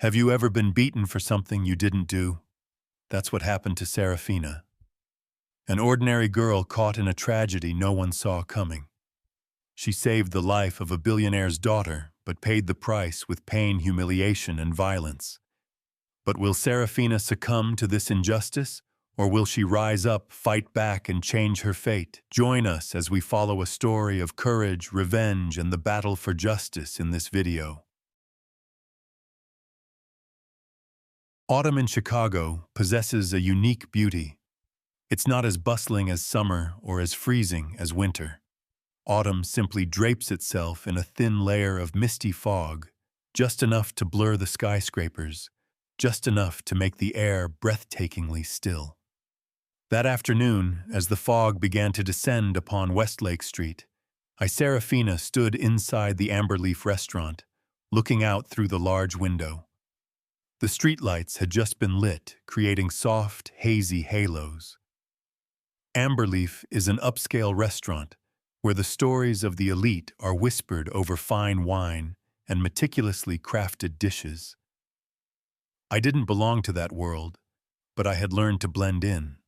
Have you ever been beaten for something you didn't do? That's what happened to Serafina, an ordinary girl caught in a tragedy no one saw coming. She saved the life of a billionaire's daughter, but paid the price with pain, humiliation, and violence. But will Serafina succumb to this injustice, or will she rise up, fight back, and change her fate? Join us as we follow a story of courage, revenge, and the battle for justice in this video. Autumn in Chicago possesses a unique beauty. It's not as bustling as summer or as freezing as winter. Autumn simply drapes itself in a thin layer of misty fog, just enough to blur the skyscrapers, just enough to make the air breathtakingly still. That afternoon, as the fog began to descend upon Westlake Street, Serafina stood inside the Amberleaf restaurant, looking out through the large window. The streetlights had just been lit, creating soft, hazy halos. Amberleaf is an upscale restaurant where the stories of the elite are whispered over fine wine and meticulously crafted dishes. I didn't belong to that world, but I had learned to blend in.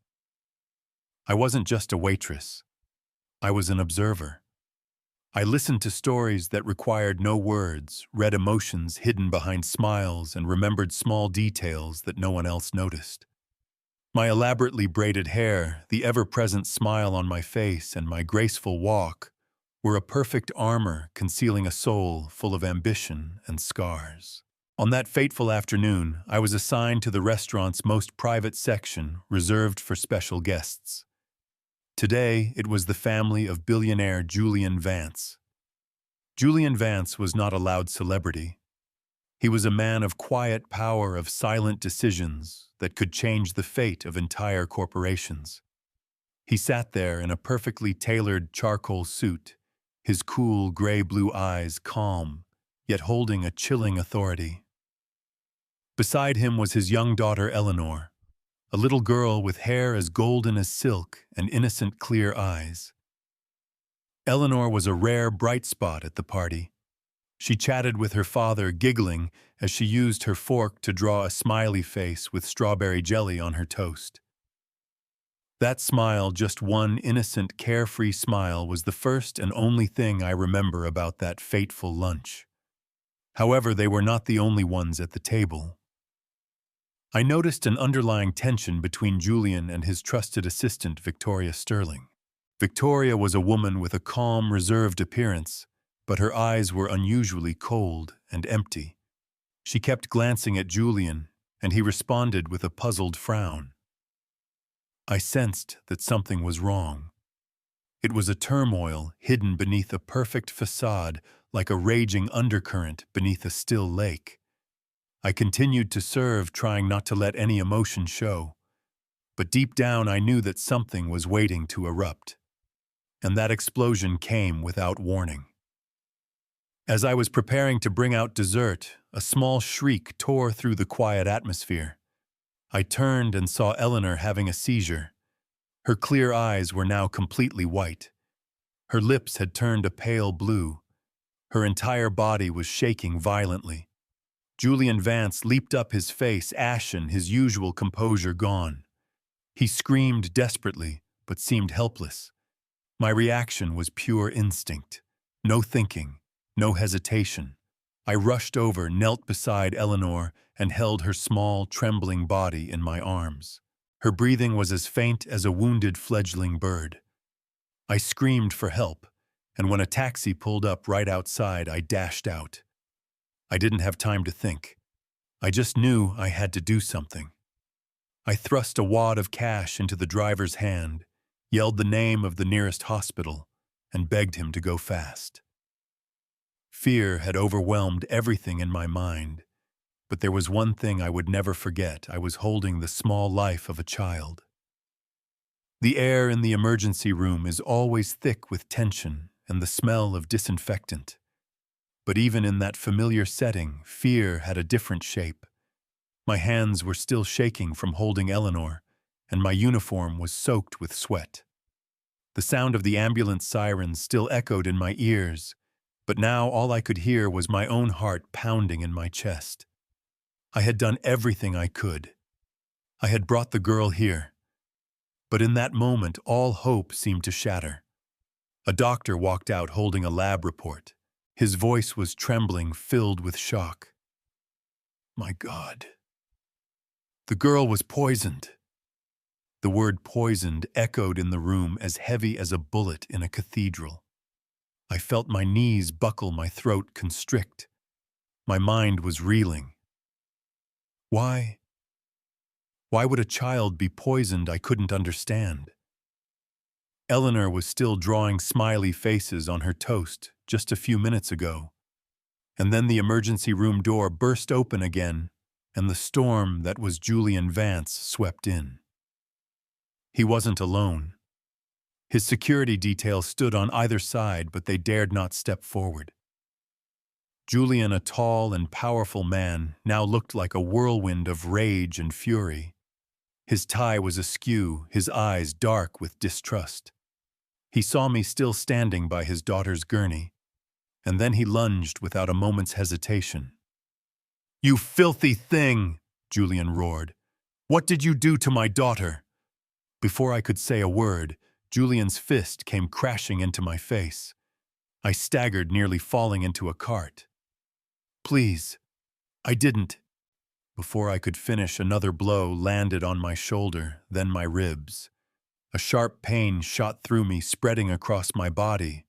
I wasn't just a waitress. I was an observer. I listened to stories that required no words, read emotions hidden behind smiles, and remembered small details that no one else noticed. My elaborately braided hair, the ever-present smile on my face, and my graceful walk were a perfect armor concealing a soul full of ambition and scars. On that fateful afternoon, I was assigned to the restaurant's most private section, reserved for special guests. Today, it was the family of billionaire Julian Vance. Julian Vance was not a loud celebrity. He was a man of quiet power, of silent decisions that could change the fate of entire corporations. He sat there in a perfectly tailored charcoal suit, his cool gray-blue eyes calm, yet holding a chilling authority. Beside him was his young daughter Eleanor, a little girl with hair as golden as silk and innocent clear eyes. Eleanor was a rare bright spot at the party. She chatted with her father, giggling as she used her fork to draw a smiley face with strawberry jelly on her toast. That smile, just one innocent, carefree smile, was the first and only thing I remember about that fateful lunch. However, they were not the only ones at the table. I noticed an underlying tension between Julian and his trusted assistant, Victoria Sterling. Victoria was a woman with a calm, reserved appearance, but her eyes were unusually cold and empty. She kept glancing at Julian, and he responded with a puzzled frown. I sensed that something was wrong. It was a turmoil hidden beneath a perfect facade, like a raging undercurrent beneath a still lake. I continued to serve, trying not to let any emotion show. But deep down I knew that something was waiting to erupt. And that explosion came without warning. As I was preparing to bring out dessert, a small shriek tore through the quiet atmosphere. I turned and saw Eleanor having a seizure. Her clear eyes were now completely white. Her lips had turned a pale blue. Her entire body was shaking violently. Julian Vance leaped up, his face ashen, his usual composure gone. He screamed desperately, but seemed helpless. My reaction was pure instinct. No thinking, no hesitation. I rushed over, knelt beside Eleanor, and held her small, trembling body in my arms. Her breathing was as faint as a wounded fledgling bird. I screamed for help, and when a taxi pulled up right outside, I dashed out. I didn't have time to think. I just knew I had to do something. I thrust a wad of cash into the driver's hand, yelled the name of the nearest hospital, and begged him to go fast. Fear had overwhelmed everything in my mind, but there was one thing I would never forget. I was holding the small life of a child. The air in the emergency room is always thick with tension and the smell of disinfectant. But even in that familiar setting, fear had a different shape. My hands were still shaking from holding Eleanor, and my uniform was soaked with sweat. The sound of the ambulance sirens still echoed in my ears, but now all I could hear was my own heart pounding in my chest. I had done everything I could. I had brought the girl here. But in that moment, all hope seemed to shatter. A doctor walked out holding a lab report. His voice was trembling, filled with shock. My God. The girl was poisoned. The word poisoned echoed in the room as heavy as a bullet in a cathedral. I felt my knees buckle, my throat constrict. My mind was reeling. Why? Why would a child be poisoned? I couldn't understand. Eleanor was still drawing smiley faces on her toast just a few minutes ago. And then the emergency room door burst open again, and the storm that was Julian Vance swept in. He wasn't alone. His security detail stood on either side, but they dared not step forward. Julian, a tall and powerful man, now looked like a whirlwind of rage and fury. His tie was askew, his eyes dark with distrust. He saw me still standing by his daughter's gurney, and then he lunged without a moment's hesitation. "You filthy thing!" Julian roared. "What did you do to my daughter?" Before I could say a word, Julian's fist came crashing into my face. I staggered, nearly falling into a cart. "Please, I didn't." Before I could finish, another blow landed on my shoulder, then my ribs. A sharp pain shot through me, spreading across my body.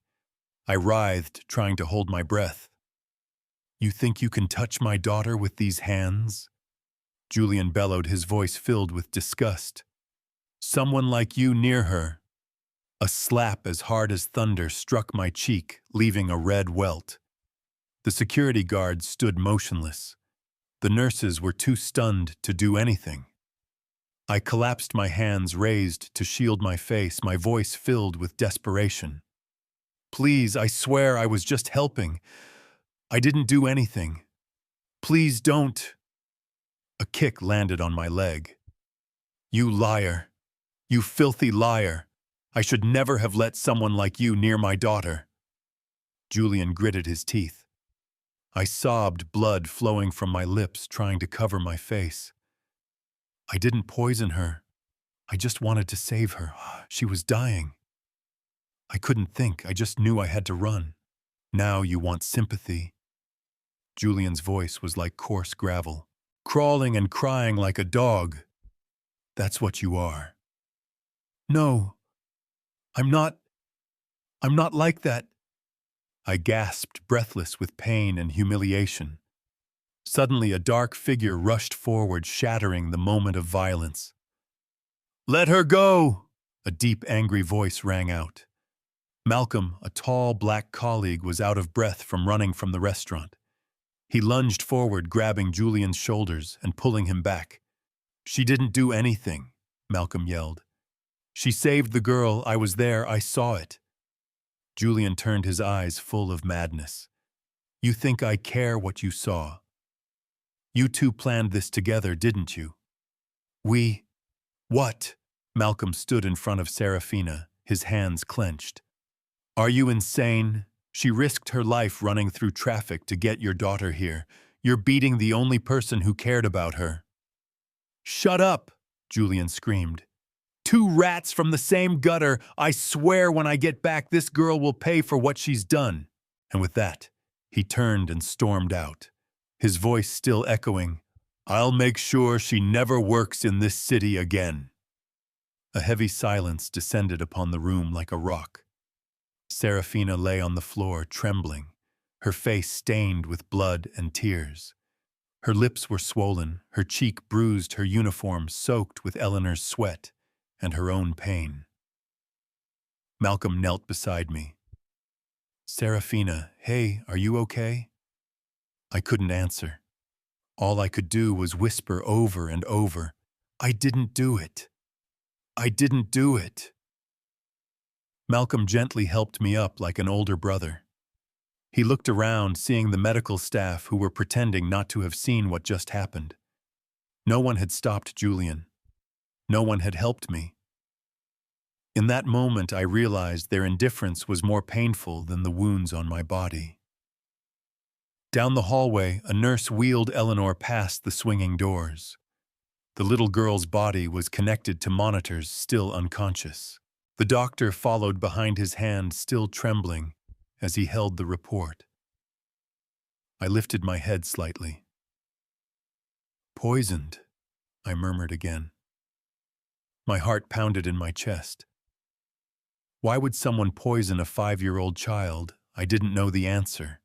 I writhed, trying to hold my breath. "You think you can touch my daughter with these hands?" Julian bellowed, his voice filled with disgust. "Someone like you near her." A slap as hard as thunder struck my cheek, leaving a red welt. The security guards stood motionless. The nurses were too stunned to do anything. I collapsed, my hands raised to shield my face, my voice filled with desperation. "Please, I swear I was just helping. I didn't do anything. Please don't." A kick landed on my leg. "You liar. You filthy liar. I should never have let someone like you near my daughter." Julian gritted his teeth. I sobbed, blood flowing from my lips, trying to cover my face. "I didn't poison her. I just wanted to save her. She was dying." I couldn't think. I just knew I had to run. "Now you want sympathy." Julian's voice was like coarse gravel, crawling and crying like a dog. "That's what you are." "No, I'm not like that." I gasped, breathless with pain and humiliation. Suddenly, a dark figure rushed forward, shattering the moment of violence. "Let her go!" A deep, angry voice rang out. Malcolm, a tall, black colleague, was out of breath from running from the restaurant. He lunged forward, grabbing Julian's shoulders and pulling him back. "She didn't do anything," Malcolm yelled. "She saved the girl. I was there. I saw it." Julian turned, his eyes full of madness. "You think I care what you saw? You two planned this together, didn't you?" "We..." "What?" Malcolm stood in front of Serafina, his hands clenched. "Are you insane? She risked her life running through traffic to get your daughter here. You're beating the only person who cared about her." "Shut up!" Julian screamed. "Two rats from the same gutter. I swear when I get back, this girl will pay for what she's done." And with that, he turned and stormed out, his voice still echoing, "I'll make sure she never works in this city again." A heavy silence descended upon the room like a rock. Serafina lay on the floor, trembling, her face stained with blood and tears. Her lips were swollen, her cheek bruised, her uniform soaked with Eleanor's sweat and her own pain. Malcolm knelt beside me. "Serafina, hey, are you okay?" I couldn't answer. All I could do was whisper over and over, "I didn't do it. I didn't do it." Malcolm gently helped me up like an older brother. He looked around, seeing the medical staff who were pretending not to have seen what just happened. No one had stopped Julian. No one had helped me. In that moment, I realized their indifference was more painful than the wounds on my body. Down the hallway, a nurse wheeled Eleanor past the swinging doors. The little girl's body was connected to monitors, still unconscious. The doctor followed behind his hand, still trembling, as he held the report. I lifted my head slightly. "Poisoned," I murmured again. My heart pounded in my chest. Why would someone poison a 5-year-old child? I didn't know the answer,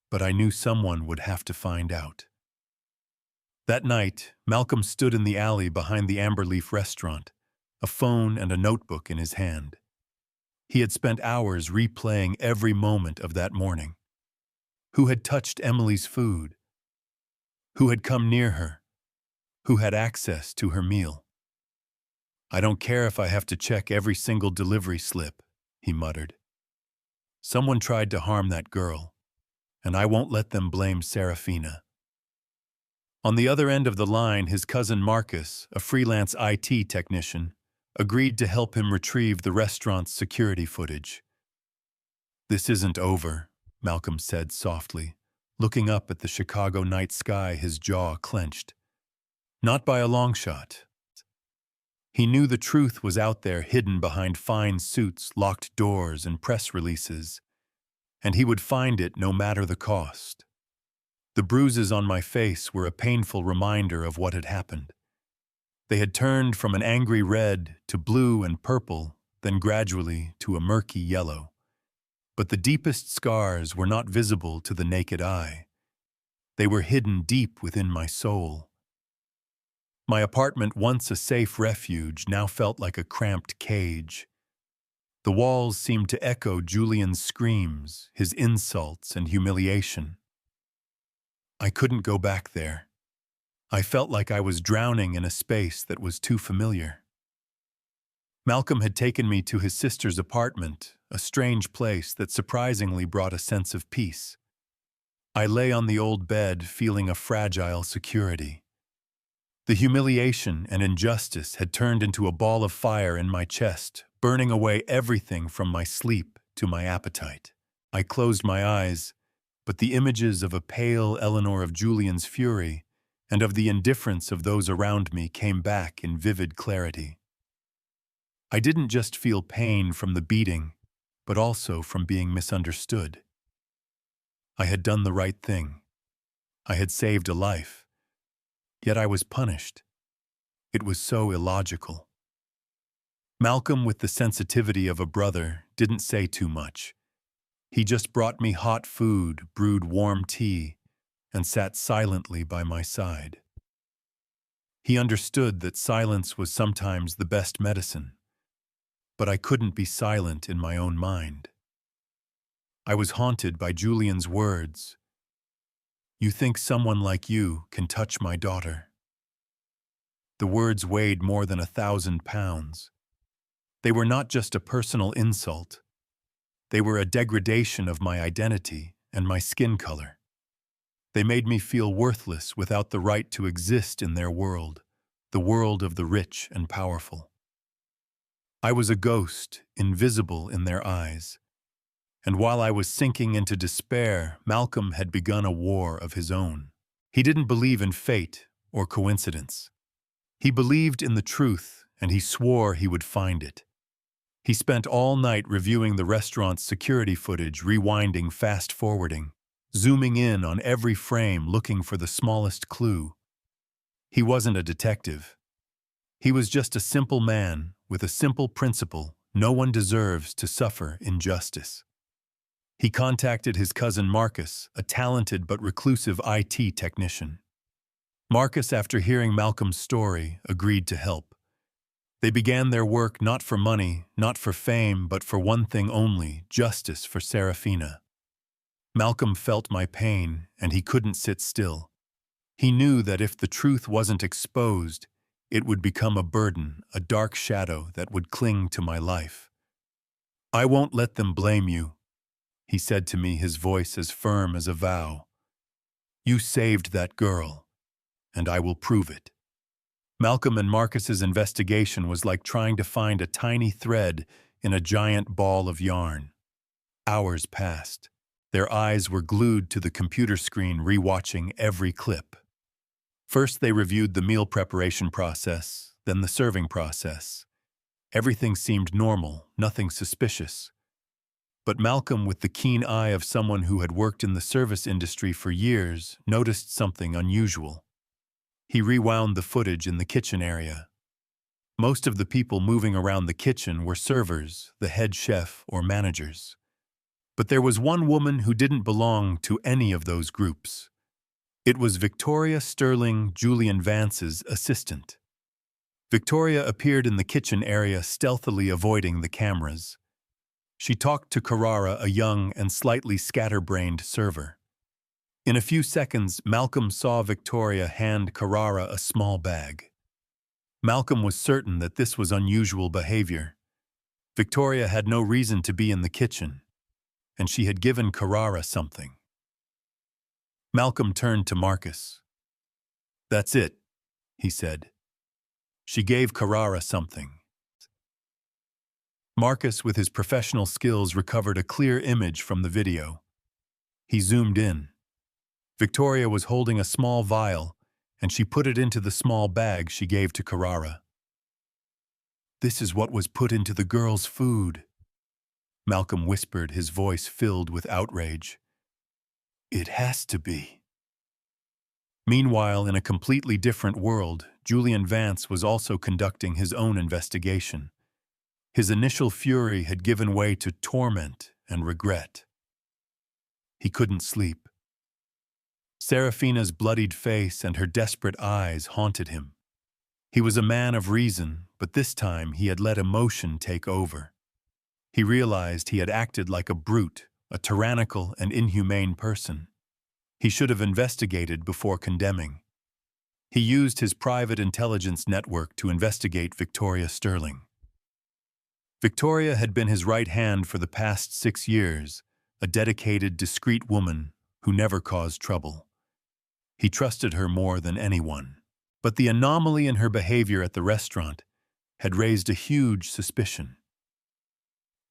but I knew someone would have to find out. That night, Malcolm stood in the alley behind the Amberleaf restaurant, a phone and a notebook in his hand. He had spent hours replaying every moment of that morning. Who had touched Emily's food? Who had come near her? Who had access to her meal? "I don't care if I have to check every single delivery slip," he muttered. "Someone tried to harm that girl, and I won't let them blame Serafina." On the other end of the line, his cousin Marcus, a freelance IT technician, agreed to help him retrieve the restaurant's security footage. "This isn't over," Malcolm said softly, looking up at the Chicago night sky, his jaw clenched. Not by a long shot. He knew the truth was out there, hidden behind fine suits, locked doors, and press releases, and he would find it no matter the cost. The bruises on my face were a painful reminder of what had happened. They had turned from an angry red to blue and purple, then gradually to a murky yellow. But the deepest scars were not visible to the naked eye. They were hidden deep within my soul. My apartment, once a safe refuge, now felt like a cramped cage. The walls seemed to echo Julian's screams, his insults and humiliation. I couldn't go back there. I felt like I was drowning in a space that was too familiar. Malcolm had taken me to his sister's apartment, a strange place that surprisingly brought a sense of peace. I lay on the old bed, feeling a fragile security. The humiliation and injustice had turned into a ball of fire in my chest, burning away everything from my sleep to my appetite. I closed my eyes, but the images of a pale Eleanor, of Julian's fury, and of the indifference of those around me came back in vivid clarity. I didn't just feel pain from the beating, but also from being misunderstood. I had done the right thing. I had saved a life. Yet I was punished. It was so illogical. Malcolm, with the sensitivity of a brother, didn't say too much. He just brought me hot food, brewed warm tea, and sat silently by my side. He understood that silence was sometimes the best medicine, but I couldn't be silent in my own mind. I was haunted by Julian's words. "You think someone like you can touch my daughter?" The words weighed more than 1,000 pounds. They were not just a personal insult. They were a degradation of my identity and my skin color. They made me feel worthless without the right to exist in their world, the world of the rich and powerful. I was a ghost, invisible in their eyes. And while I was sinking into despair, Malcolm had begun a war of his own. He didn't believe in fate or coincidence. He believed in the truth, and he swore he would find it. He spent all night reviewing the restaurant's security footage, rewinding, fast-forwarding, zooming in on every frame, looking for the smallest clue. He wasn't a detective. He was just a simple man with a simple principle: no one deserves to suffer injustice. He contacted his cousin Marcus, a talented but reclusive IT technician. Marcus, after hearing Malcolm's story, agreed to help. They began their work not for money, not for fame, but for one thing only: justice for Serafina. Malcolm felt my pain, and he couldn't sit still. He knew that if the truth wasn't exposed, it would become a burden, a dark shadow that would cling to my life. "I won't let them blame you," he said to me, his voice as firm as a vow. "You saved that girl, and I will prove it." Malcolm and Marcus's investigation was like trying to find a tiny thread in a giant ball of yarn. Hours passed. Their eyes were glued to the computer screen, rewatching every clip. First, they reviewed the meal preparation process, then the serving process. Everything seemed normal, nothing suspicious. But Malcolm, with the keen eye of someone who had worked in the service industry for years, noticed something unusual. He rewound the footage in the kitchen area. Most of the people moving around the kitchen were servers, the head chef, or managers. But there was one woman who didn't belong to any of those groups. It was Victoria Sterling, Julian Vance's assistant. Victoria appeared in the kitchen area, stealthily avoiding the cameras. She talked to Carrara, a young and slightly scatterbrained server. In a few seconds, Malcolm saw Victoria hand Carrara a small bag. Malcolm was certain that this was unusual behavior. Victoria had no reason to be in the kitchen, and she had given Carrara something. Malcolm turned to Marcus. "That's it," he said. "She gave Carrara something." Marcus, with his professional skills, recovered a clear image from the video. He zoomed in. Victoria was holding a small vial, and she put it into the small bag she gave to Carrara. "This is what was put into the girl's food," Malcolm whispered, his voice filled with outrage. "It has to be." Meanwhile, in a completely different world, Julian Vance was also conducting his own investigation. His initial fury had given way to torment and regret. He couldn't sleep. Serafina's bloodied face and her desperate eyes haunted him. He was a man of reason, but this time he had let emotion take over. He realized he had acted like a brute, a tyrannical and inhumane person. He should have investigated before condemning. He used his private intelligence network to investigate Victoria Sterling. Victoria had been his right hand for the past 6 years, a dedicated, discreet woman who never caused trouble. He trusted her more than anyone. But the anomaly in her behavior at the restaurant had raised a huge suspicion.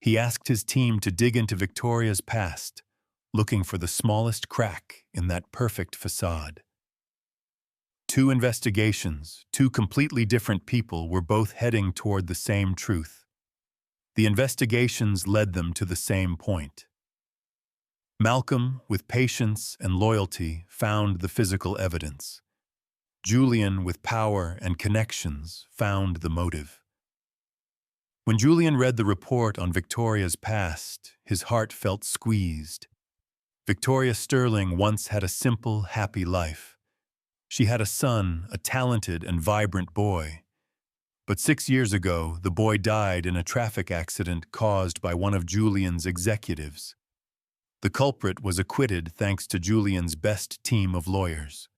He asked his team to dig into Victoria's past, looking for the smallest crack in that perfect facade. 2 investigations, 2 completely different people were both heading toward the same truth. The investigations led them to the same point. Malcolm, with patience and loyalty, found the physical evidence. Julian, with power and connections, found the motive. When Julian read the report on Victoria's past, his heart felt squeezed. Victoria Sterling once had a simple, happy life. She had a son, a talented and vibrant boy. But 6 years ago, the boy died in a traffic accident caused by one of Julian's executives. The culprit was acquitted thanks to Julian's best team of lawyers.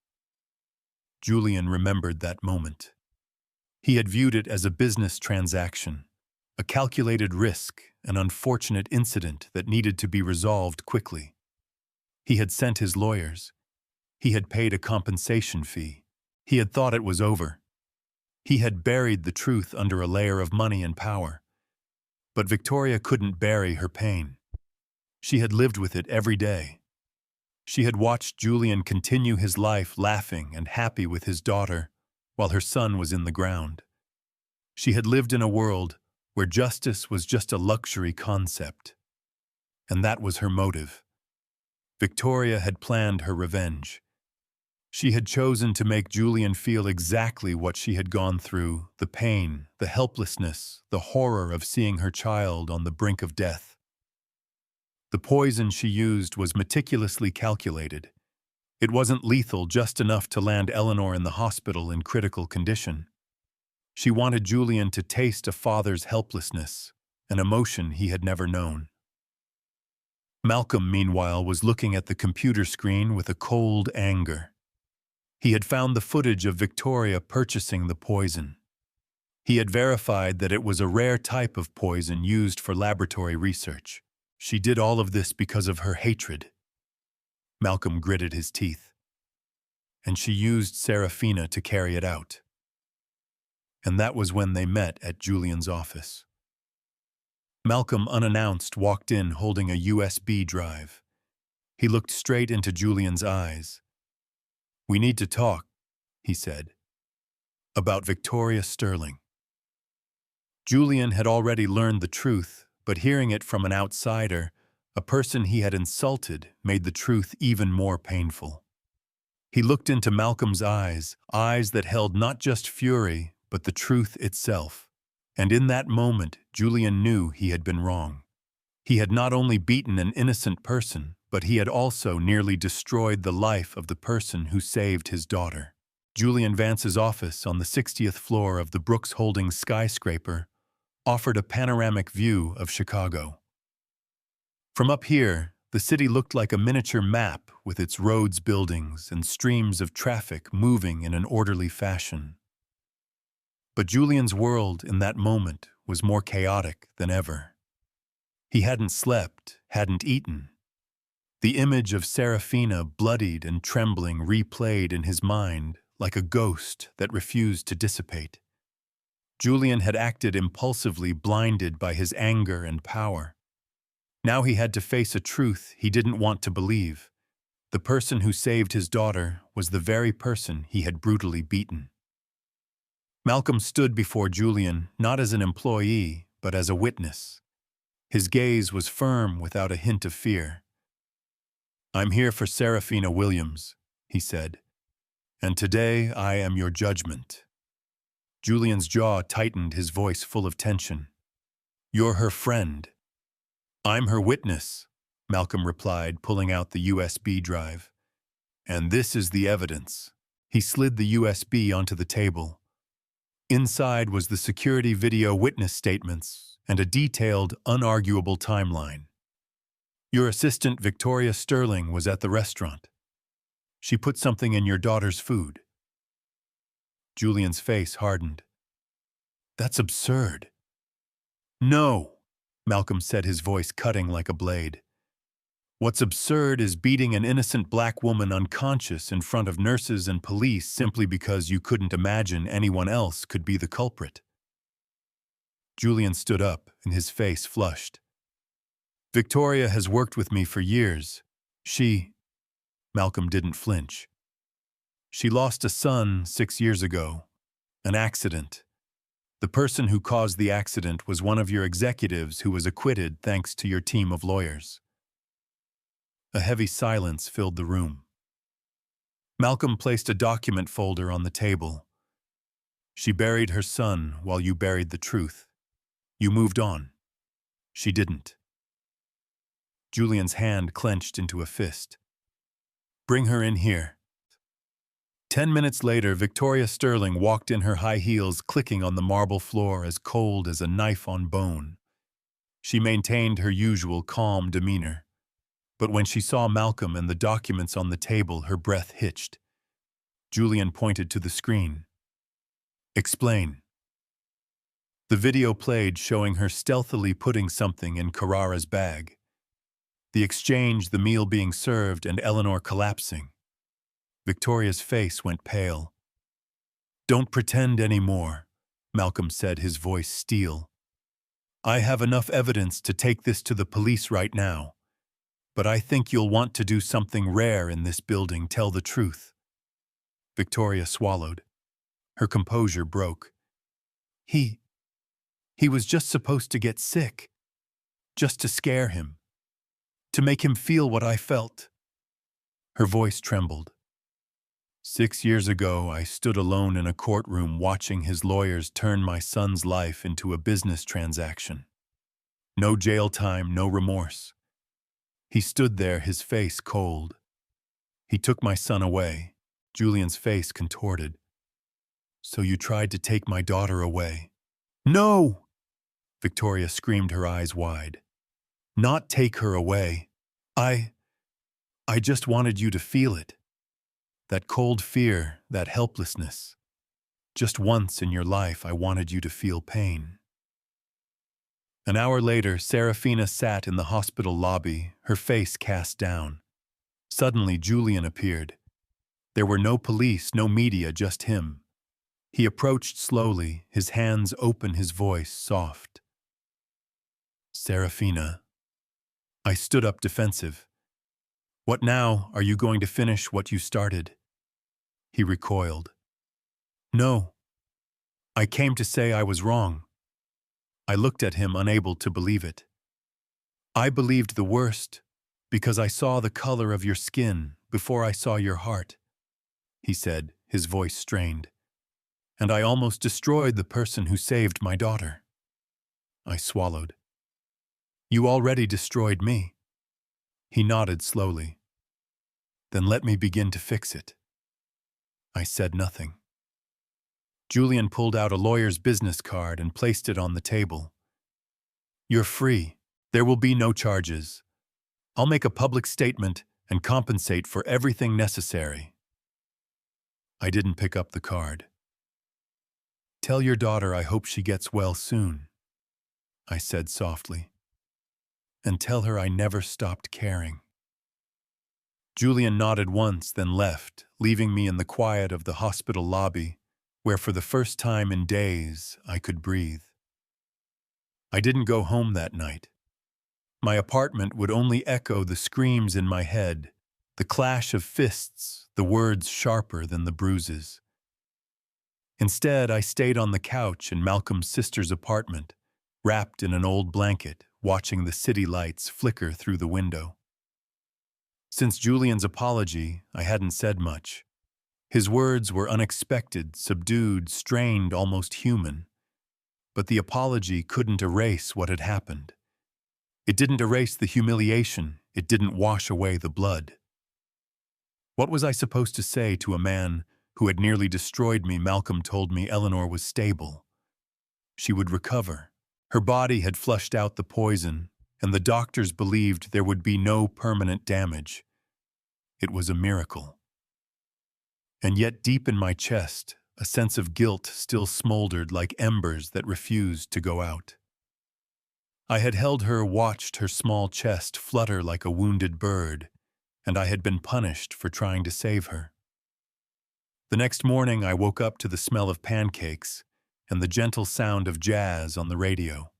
Julian remembered that moment. He had viewed it as a business transaction, a calculated risk, an unfortunate incident that needed to be resolved quickly. He had sent his lawyers. He had paid a compensation fee. He had thought it was over. He had buried the truth under a layer of money and power. But Victoria couldn't bury her pain. She had lived with it every day. She had watched Julian continue his life laughing and happy with his daughter while her son was in the ground. She had lived in a world where justice was just a luxury concept. And that was her motive. Victoria had planned her revenge. She had chosen to make Julian feel exactly what she had gone through, the pain, the helplessness, the horror of seeing her child on the brink of death. The poison she used was meticulously calculated. It wasn't lethal, just enough to land Eleanor in the hospital in critical condition. She wanted Julian to taste a father's helplessness, an emotion he had never known. Malcolm, meanwhile, was looking at the computer screen with a cold anger. He had found the footage of Victoria purchasing the poison. He had verified that it was a rare type of poison used for laboratory research. She did all of this because of her hatred. Malcolm gritted his teeth. And she used Serafina to carry it out. And that was when they met at Julian's office. Malcolm, unannounced, walked in holding a USB drive. He looked straight into Julian's eyes. "We need to talk," he said, "about Victoria Sterling." Julian had already learned the truth, but hearing it from an outsider, a person he had insulted, made the truth even more painful. He looked into Malcolm's eyes, eyes that held not just fury, but the truth itself. And in that moment, Julian knew he had been wrong. He had not only beaten an innocent person, but he had also nearly destroyed the life of the person who saved his daughter. Julian Vance's office on the 60th floor of the Brooks Holdings skyscraper offered a panoramic view of Chicago. From up here, the city looked like a miniature map with its roads, buildings, and streams of traffic moving in an orderly fashion. But Julian's world in that moment was more chaotic than ever. He hadn't slept, hadn't eaten. The image of Serafina, bloodied and trembling, replayed in his mind like a ghost that refused to dissipate. Julian had acted impulsively, blinded by his anger and power. Now he had to face a truth he didn't want to believe. The person who saved his daughter was the very person he had brutally beaten. Malcolm stood before Julian not as an employee, but as a witness. His gaze was firm without a hint of fear. "I'm here for Serafina Williams," he said, "and today I am your judgment." Julian's jaw tightened, his voice full of tension. "You're her friend." "I'm her witness," Malcolm replied, pulling out the USB drive. "And this is the evidence." He slid the USB onto the table. Inside was the security video witness statements and a detailed, unarguable timeline. "Your assistant, Victoria Sterling, was at the restaurant. She put something in your daughter's food." Julian's face hardened. "That's absurd." "No," Malcolm said, his voice cutting like a blade. "What's absurd is beating an innocent black woman unconscious in front of nurses and police simply because you couldn't imagine anyone else could be the culprit." Julian stood up, and his face flushed. "Victoria has worked with me for years. Malcolm didn't flinch. "She lost a son 6 years ago. An accident. The person who caused the accident was one of your executives who was acquitted thanks to your team of lawyers." A heavy silence filled the room. Malcolm placed a document folder on the table. "She buried her son while you buried the truth. You moved on. She didn't." Julian's hand clenched into a fist. "Bring her in here." 10 minutes later, Victoria Sterling walked in, her high heels clicking on the marble floor as cold as a knife on bone. She maintained her usual calm demeanor. But when she saw Malcolm and the documents on the table, her breath hitched. Julian pointed to the screen. "Explain." The video played, showing her stealthily putting something in Carrara's bag. The exchange, the meal being served, and Eleanor collapsing. Victoria's face went pale. "Don't pretend anymore," Malcolm said, his voice steel. "I have enough evidence to take this to the police right now. But I think you'll want to do something rare in this building, tell the truth." Victoria swallowed. Her composure broke. He was just supposed to get sick. Just to scare him. To make him feel what I felt." Her voice trembled. 6 years ago, I stood alone in a courtroom watching his lawyers turn my son's life into a business transaction. No jail time, no remorse. He stood there, his face cold. He took my son away. Julian's face contorted. "So you tried to take my daughter away?" "No!" Victoria screamed, her eyes wide. "Not take her away. I just wanted you to feel it. That cold fear, that helplessness. Just once in your life, I wanted you to feel pain." An hour later, Serafina sat in the hospital lobby, her face cast down. Suddenly, Julian appeared. There were no police, no media, just him. He approached slowly, his hands open, his voice soft. "Serafina." I stood up, defensive. What now? Are you going to finish what you started? He recoiled. No. I came to say I was wrong. I looked at him, unable to believe it. I believed the worst because I saw the color of your skin before I saw your heart, he said, his voice strained. And I almost destroyed the person who saved my daughter. I swallowed. You already destroyed me. He nodded slowly. Then let me begin to fix it. I said nothing. Julian pulled out a lawyer's business card and placed it on the table. You're free. There will be no charges. I'll make a public statement and compensate for everything necessary. I didn't pick up the card. Tell your daughter I hope she gets well soon, I said softly. And tell her I never stopped caring. Julian nodded once, then left, leaving me in the quiet of the hospital lobby, where for the first time in days I could breathe. I didn't go home that night. My apartment would only echo the screams in my head, the clash of fists, the words sharper than the bruises. Instead, I stayed on the couch in Malcolm's sister's apartment, wrapped in an old blanket, watching the city lights flicker through the window. Since Julian's apology, I hadn't said much. His words were unexpected, subdued, strained, almost human. But the apology couldn't erase what had happened. It didn't erase the humiliation. It didn't wash away the blood. What was I supposed to say to a man who had nearly destroyed me? Malcolm told me Eleanor was stable. She would recover. Her body had flushed out the poison, and the doctors believed there would be no permanent damage. It was a miracle. And yet deep in my chest, a sense of guilt still smoldered like embers that refused to go out. I had held her, watched her small chest flutter like a wounded bird, and I had been punished for trying to save her. The next morning I woke up to the smell of pancakes and the gentle sound of jazz on the radio.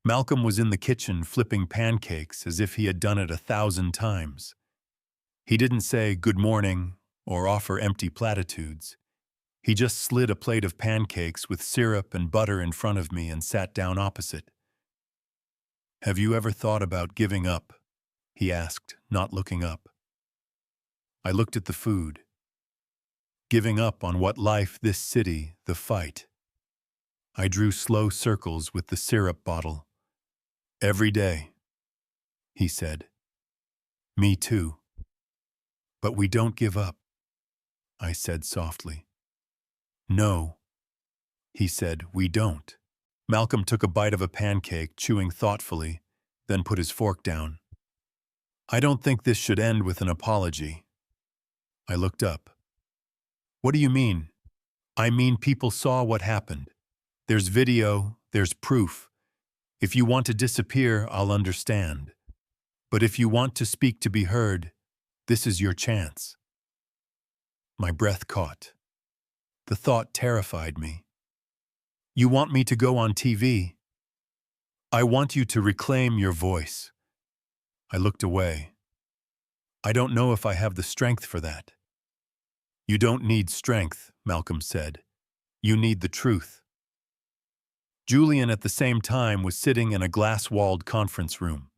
Malcolm was in the kitchen flipping pancakes as if he had done it 1,000 times. He didn't say good morning or offer empty platitudes. He just slid a plate of pancakes with syrup and butter in front of me and sat down opposite. Have you ever thought about giving up? He asked, not looking up. I looked at the food. Giving up on what life, this city, the fight. I drew slow circles with the syrup bottle. Every day, he said. Me too. But we don't give up, I said softly. No, he said, we don't. Malcolm took a bite of a pancake, chewing thoughtfully, then put his fork down. I don't think this should end with an apology. I looked up. What do you mean? I mean, people saw what happened. There's video, there's proof. If you want to disappear, I'll understand. But if you want to speak to be heard, this is your chance. My breath caught. The thought terrified me. You want me to go on TV? I want you to reclaim your voice. I looked away. I don't know if I have the strength for that. You don't need strength, Malcolm said. You need the truth. Julian at the same time was sitting in a glass-walled conference room.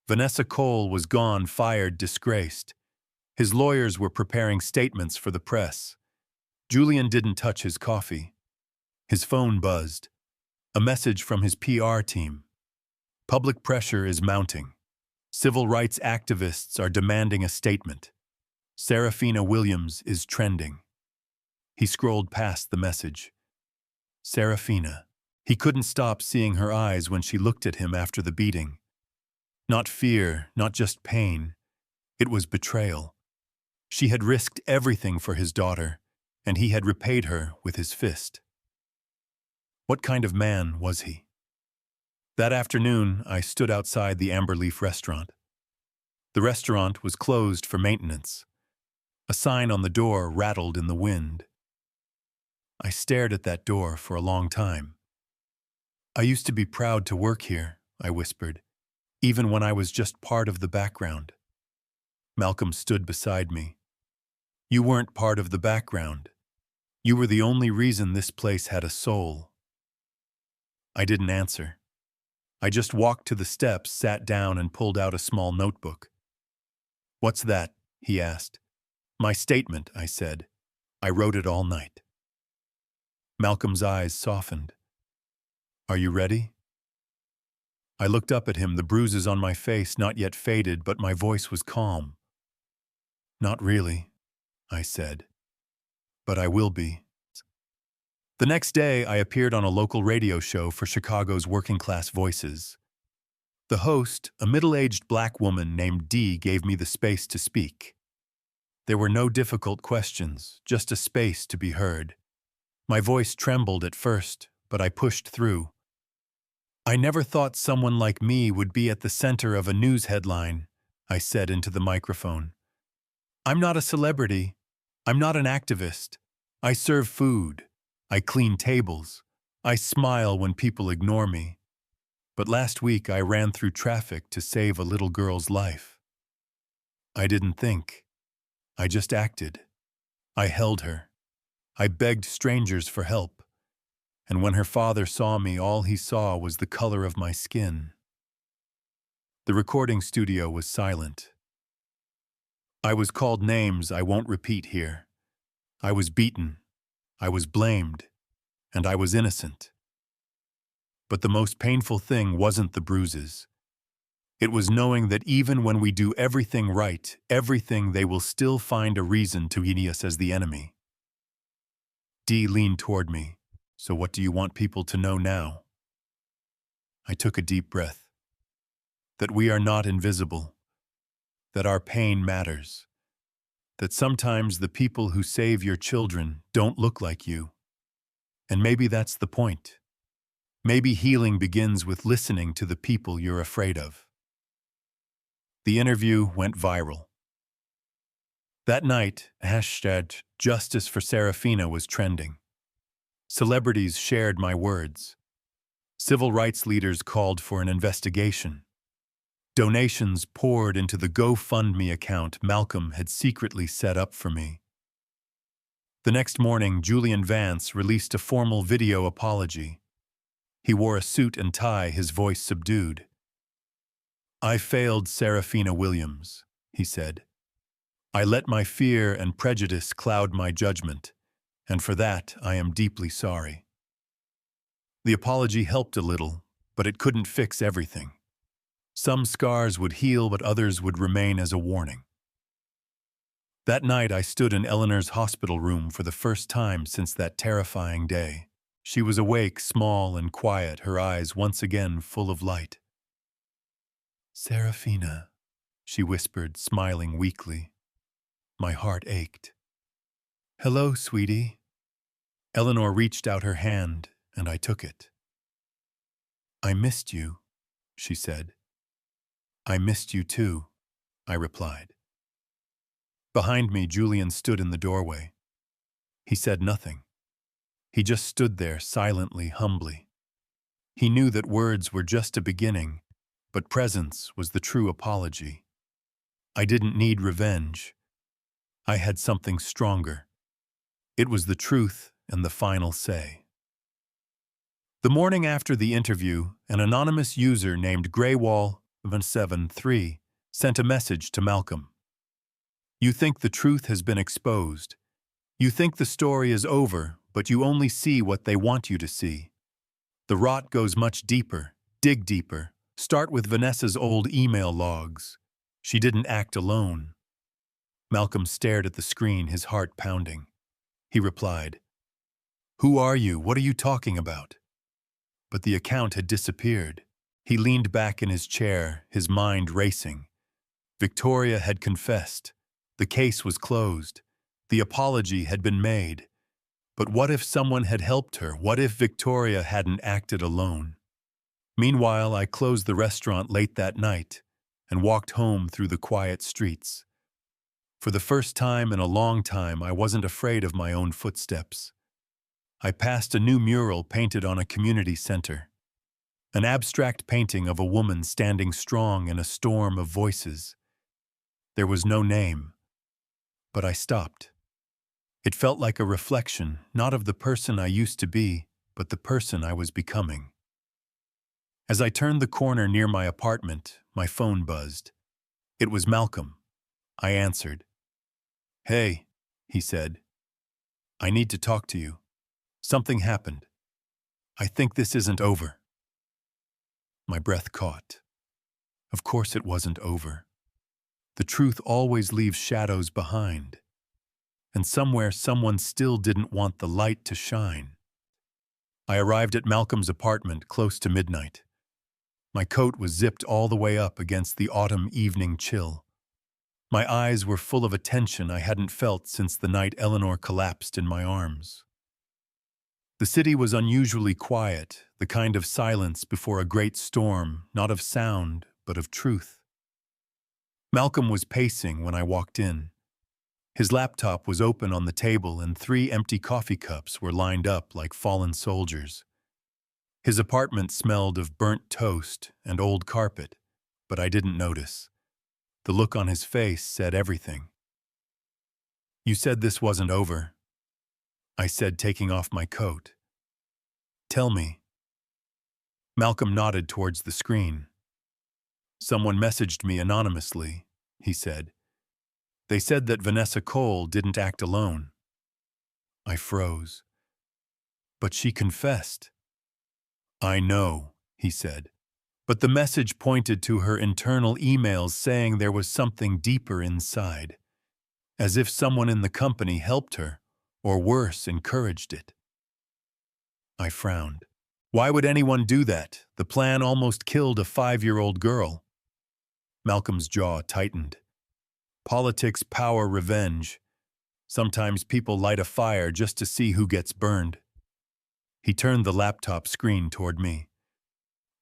Vanessa Cole was gone, fired, disgraced. His lawyers were preparing statements for the press. Julian didn't touch his coffee. His phone buzzed. A message from his PR team. Public pressure is mounting. Civil rights activists are demanding a statement. Serafina Williams is trending. He scrolled past the message. Serafina. He couldn't stop seeing her eyes when she looked at him after the beating. Not fear, not just pain. It was betrayal. She had risked everything for his daughter, and he had repaid her with his fist. What kind of man was he? That afternoon, I stood outside the Amberleaf restaurant. The restaurant was closed for maintenance. A sign on the door rattled in the wind. I stared at that door for a long time. I used to be proud to work here, I whispered, even when I was just part of the background. Malcolm stood beside me. You weren't part of the background. You were the only reason this place had a soul. I didn't answer. I just walked to the steps, sat down, and pulled out a small notebook. What's that? He asked. My statement, I said. I wrote it all night. Malcolm's eyes softened. Are you ready? I looked up at him, the bruises on my face not yet faded, but my voice was calm. Not really, I said. But I will be. The next day, I appeared on a local radio show for Chicago's working-class voices. The host, a middle-aged black woman named Dee, gave me the space to speak. There were no difficult questions, just a space to be heard. My voice trembled at first, but I pushed through. I never thought someone like me would be at the center of a news headline, I said into the microphone. I'm not a celebrity. I'm not an activist. I serve food. I clean tables. I smile when people ignore me. But last week I ran through traffic to save a little girl's life. I didn't think. I just acted. I held her. I begged strangers for help. And when her father saw me, all he saw was the color of my skin. The recording studio was silent. I was called names I won't repeat here. I was beaten. I was blamed. And I was innocent. But the most painful thing wasn't the bruises. It was knowing that even when we do everything right, they will still find a reason to see us as the enemy. Dee leaned toward me. So what do you want people to know now? I took a deep breath. That we are not invisible. That our pain matters. That sometimes the people who save your children don't look like you. And maybe that's the point. Maybe healing begins with listening to the people you're afraid of. The interview went viral. That night, #Justice for Serafina was trending. Celebrities shared my words. Civil rights leaders called for an investigation. Donations poured into the GoFundMe account Malcolm had secretly set up for me. The next morning, Julian Vance released a formal video apology. He wore a suit and tie, his voice subdued. I failed Serafina Williams, he said. I let my fear and prejudice cloud my judgment, and for that I am deeply sorry. The apology helped a little, but it couldn't fix everything. Some scars would heal, but others would remain as a warning. That night I stood in Eleanor's hospital room for the first time since that terrifying day. She was awake, small and quiet, her eyes once again full of light. Serafina, she whispered, smiling weakly. My heart ached. Hello, sweetie. Eleanor reached out her hand, and I took it. I missed you, she said. I missed you too, I replied. Behind me, Julian stood in the doorway. He said nothing. He just stood there silently, humbly. He knew that words were just a beginning, but presence was the true apology. I didn't need revenge. I had something stronger. It was the truth and the final say. The morning after the interview, an anonymous user named Graywall773 sent a message to Malcolm. You think the truth has been exposed. You think the story is over, but you only see what they want you to see. The rot goes much deeper. Dig deeper. Start with Vanessa's old email logs. She didn't act alone. Malcolm stared at the screen, his heart pounding. He replied, Who are you? What are you talking about? But the account had disappeared. He leaned back in his chair, his mind racing. Victoria had confessed. The case was closed. The apology had been made. But what if someone had helped her? What if Victoria hadn't acted alone? Meanwhile, I closed the restaurant late that night and walked home through the quiet streets. For the first time in a long time, I wasn't afraid of my own footsteps. I passed a new mural painted on a community center. An abstract painting of a woman standing strong in a storm of voices. There was no name, but I stopped. It felt like a reflection, not of the person I used to be, but the person I was becoming. As I turned the corner near my apartment, my phone buzzed. It was Malcolm. I answered. "Hey," he said. "I need to talk to you. Something happened. I think this isn't over." My breath caught. Of course it wasn't over. The truth always leaves shadows behind. And somewhere someone still didn't want the light to shine. I arrived at Malcolm's apartment close to midnight. My coat was zipped all the way up against the autumn evening chill. My eyes were full of a tension I hadn't felt since the night Eleanor collapsed in my arms. The city was unusually quiet, the kind of silence before a great storm, not of sound, but of truth. Malcolm was pacing when I walked in. His laptop was open on the table and 3 empty coffee cups were lined up like fallen soldiers. His apartment smelled of burnt toast and old carpet, but I didn't notice. The look on his face said everything. "You said this wasn't over," I said, taking off my coat. "Tell me." Malcolm nodded towards the screen. "Someone messaged me anonymously," he said. "They said that Vanessa Cole didn't act alone." I froze. "But she confessed." "I know," he said. But the message pointed to her internal emails saying there was something deeper inside, as if someone in the company helped her, or worse, encouraged it. I frowned. Why would anyone do that? The plan almost killed a 5-year-old girl. Malcolm's jaw tightened. Politics, power, revenge. Sometimes people light a fire just to see who gets burned. He turned the laptop screen toward me.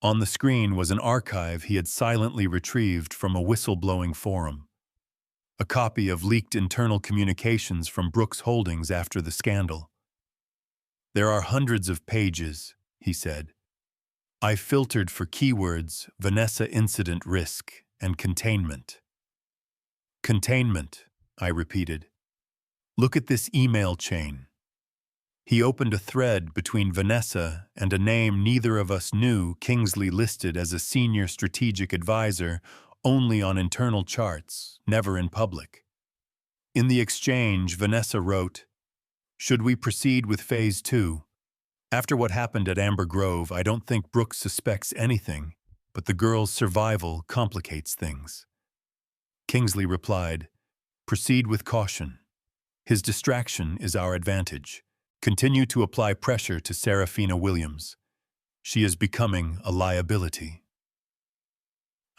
On the screen was an archive he had silently retrieved from a whistleblowing forum. A copy of leaked internal communications from Brooks Holdings after the scandal. "There are hundreds of pages," he said. "I filtered for keywords Vanessa incident risk and containment." "Containment," I repeated. "Look at this email chain." He opened a thread between Vanessa and a name neither of us knew Kingsley listed as a senior strategic advisor only on internal charts, never in public. In the exchange, Vanessa wrote, "Should we proceed with Phase 2? After what happened at Amber Grove, I don't think Brooks suspects anything, but the girl's survival complicates things." Kingsley replied, "Proceed with caution. His distraction is our advantage. Continue to apply pressure to Serafina Williams. She is becoming a liability."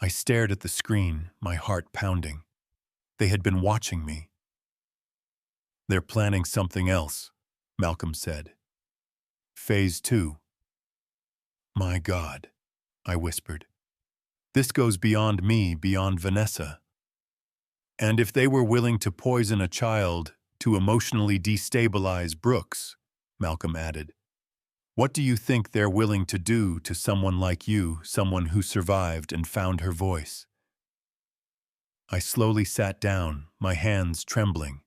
I stared at the screen, my heart pounding. They had been watching me. "They're planning something else," Malcolm said. "Phase 2. "My God," I whispered. "This goes beyond me, beyond Vanessa." "And if they were willing to poison a child to emotionally destabilize Brooks," Malcolm added, "what do you think they're willing to do to someone like you, someone who survived and found her voice?" I slowly sat down, my hands trembling.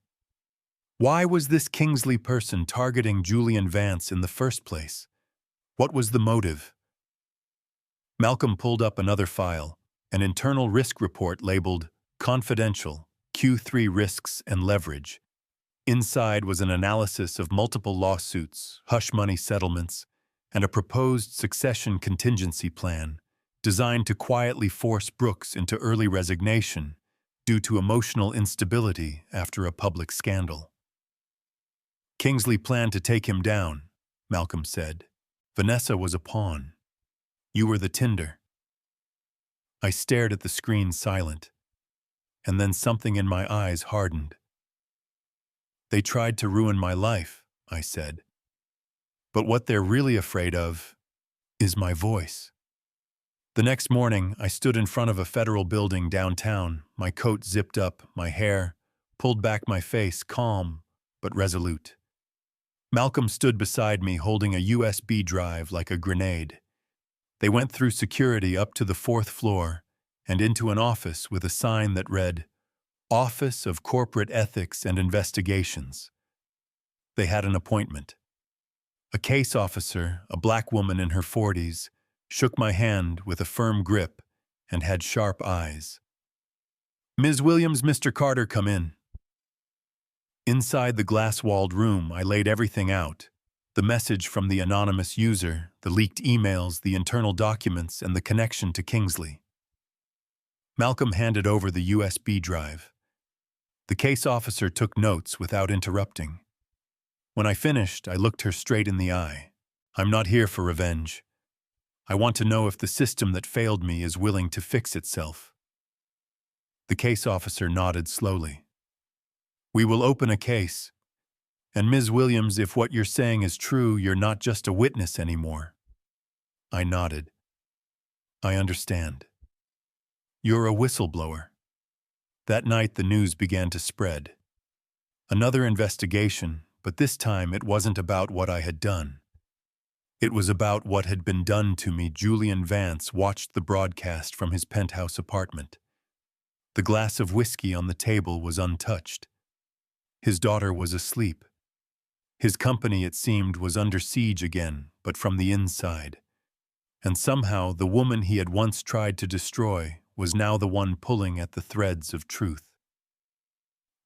Why was this Kingsley person targeting Julian Vance in the first place? What was the motive? Malcolm pulled up another file, an internal risk report labeled Confidential, Q3 Risks and Leverage. Inside was an analysis of multiple lawsuits, hush money settlements, and a proposed succession contingency plan designed to quietly force Brooks into early resignation due to emotional instability after a public scandal. "Kingsley planned to take him down," Malcolm said. "Vanessa was a pawn. You were the tinder." I stared at the screen silent, and then something in my eyes hardened. "They tried to ruin my life," I said. "But what they're really afraid of is my voice." The next morning, I stood in front of a federal building downtown, my coat zipped up, my hair pulled back, my face calm but resolute. Malcolm stood beside me holding a USB drive like a grenade. They went through security up to the 4th floor and into an office with a sign that read, Office of Corporate Ethics and Investigations. They had an appointment. A case officer, a black woman in her 40s, shook my hand with a firm grip and had sharp eyes. "Ms. Williams, Mr. Carter, come in." Inside the glass-walled room, I laid everything out. The message from the anonymous user, the leaked emails, the internal documents, and the connection to Kingsley. Malcolm handed over the USB drive. The case officer took notes without interrupting. When I finished, I looked her straight in the eye. "I'm not here for revenge. I want to know if the system that failed me is willing to fix itself." The case officer nodded slowly. "We will open a case. And Ms. Williams, if what you're saying is true, you're not just a witness anymore." I nodded. "I understand. You're a whistleblower." That night, the news began to spread. Another investigation, but this time it wasn't about what I had done. It was about what had been done to me. Julian Vance watched the broadcast from his penthouse apartment. The glass of whiskey on the table was untouched. His daughter was asleep. His company, it seemed, was under siege again, but from the inside. And somehow the woman he had once tried to destroy was now the one pulling at the threads of truth.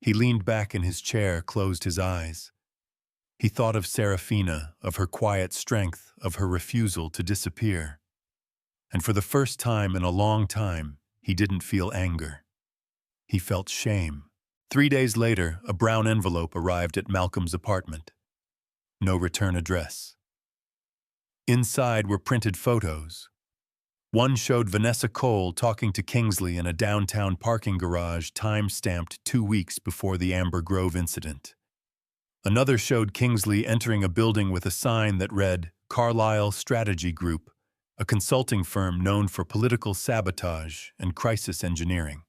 He leaned back in his chair, closed his eyes. He thought of Serafina, of her quiet strength, of her refusal to disappear. And for the first time in a long time, he didn't feel anger. He felt shame. 3 days later, a brown envelope arrived at Malcolm's apartment. No return address. Inside were printed photos. One showed Vanessa Cole talking to Kingsley in a downtown parking garage, time-stamped 2 weeks before the Amber Grove incident. Another showed Kingsley entering a building with a sign that read, "Carlyle Strategy Group, a consulting firm known for political sabotage and crisis engineering."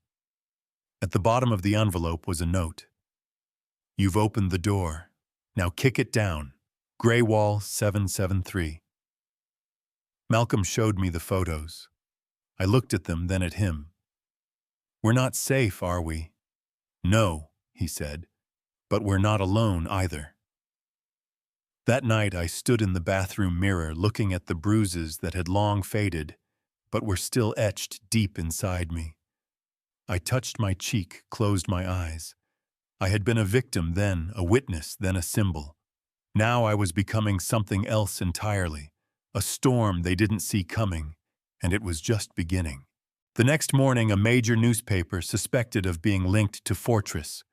At the bottom of the envelope was a note. "You've opened the door. Now kick it down. Graywall 773. Malcolm showed me the photos. I looked at them, then at him. "We're not safe, are we?" "No," he said, "but we're not alone either." That night I stood in the bathroom mirror looking at the bruises that had long faded, but were still etched deep inside me. I touched my cheek, closed my eyes. I had been a victim then, a witness, then a symbol. Now I was becoming something else entirely. A storm they didn't see coming, and it was just beginning. The next morning, a major newspaper suspected of being linked to Fortress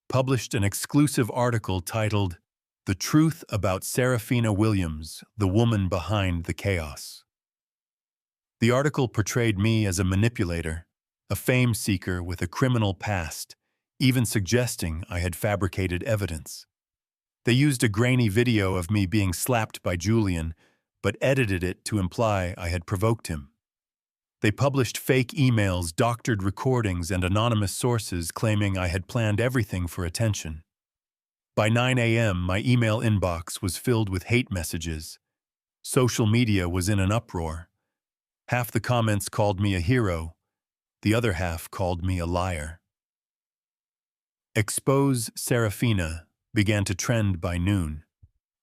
published an exclusive article titled, "The Truth About Serafina Williams, the Woman Behind the Chaos." The article portrayed me as a manipulator, a fame seeker with a criminal past, even suggesting I had fabricated evidence. They used a grainy video of me being slapped by Julian, but edited it to imply I had provoked him. They published fake emails, doctored recordings, and anonymous sources claiming I had planned everything for attention. By 9 a.m., my email inbox was filled with hate messages. Social media was in an uproar. Half the comments called me a hero. The other half called me a liar. "Expose Serafina" began to trend by noon.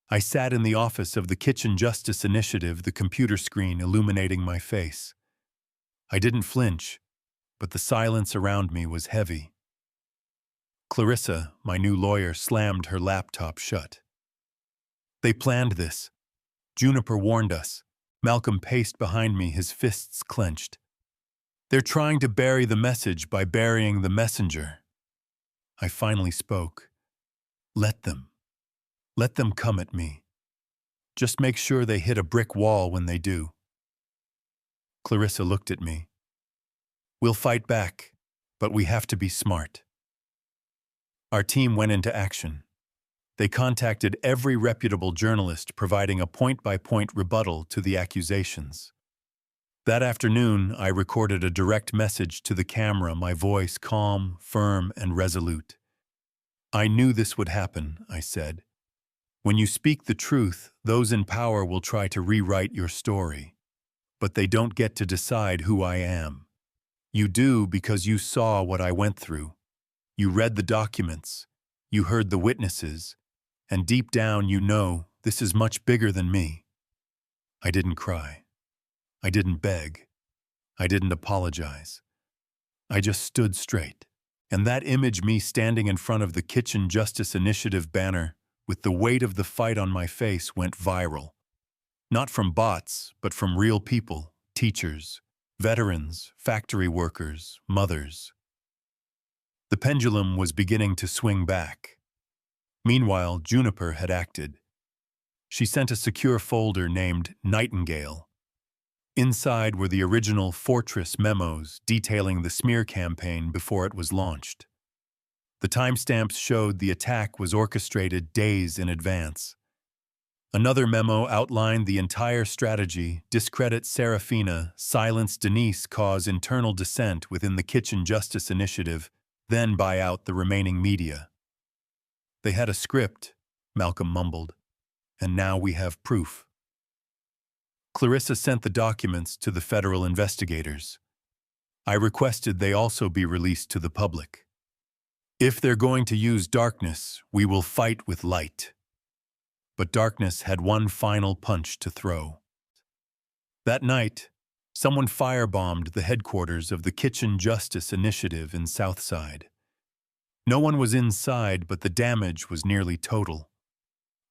I sat in the office of the Kitchen Justice Initiative, the computer screen illuminating my face. I didn't flinch, but the silence around me was heavy. Clarissa, my new lawyer, slammed her laptop shut. "They planned this. Juniper warned us." Malcolm paced behind me, his fists clenched. "They're trying to bury the message by burying the messenger." I finally spoke. Let them. Let them come at me. Just make sure they hit a brick wall when they do." Clarissa looked at me. "We'll fight back, but we have to be smart." Our team went into action. They contacted every reputable journalist, providing a point-by-point rebuttal to the accusations. That afternoon, I recorded a direct message to the camera, my voice calm, firm, and resolute. "I knew this would happen," I said. "When you speak the truth, those in power will try to rewrite your story. But they don't get to decide who I am. You do because you saw what I went through. You read the documents, you heard the witnesses, and deep down you know this is much bigger than me. I didn't cry. I didn't beg. I didn't apologize. I just stood straight. And that image, me standing in front of the Kitchen Justice Initiative banner with the weight of the fight on my face, went viral. Not from bots, but from real people, teachers, veterans, factory workers, mothers. The pendulum was beginning to swing back. Meanwhile, Juniper had acted. She sent a secure folder named Nightingale. Inside were the original Fortress memos detailing the smear campaign before it was launched. The timestamps showed the attack was orchestrated days in advance. Another memo outlined the entire strategy: discredit Serafina, silence Denise, cause internal dissent within the Kitchen Justice Initiative, then buy out the remaining media. They had a script, Malcolm mumbled, and now we have proof. Clarissa sent the documents to the federal investigators. I requested they also be released to the public. If they're going to use darkness, we will fight with light. But darkness had one final punch to throw. That night, someone firebombed the headquarters of the Kitchen Justice Initiative in Southside. No one was inside, but the damage was nearly total.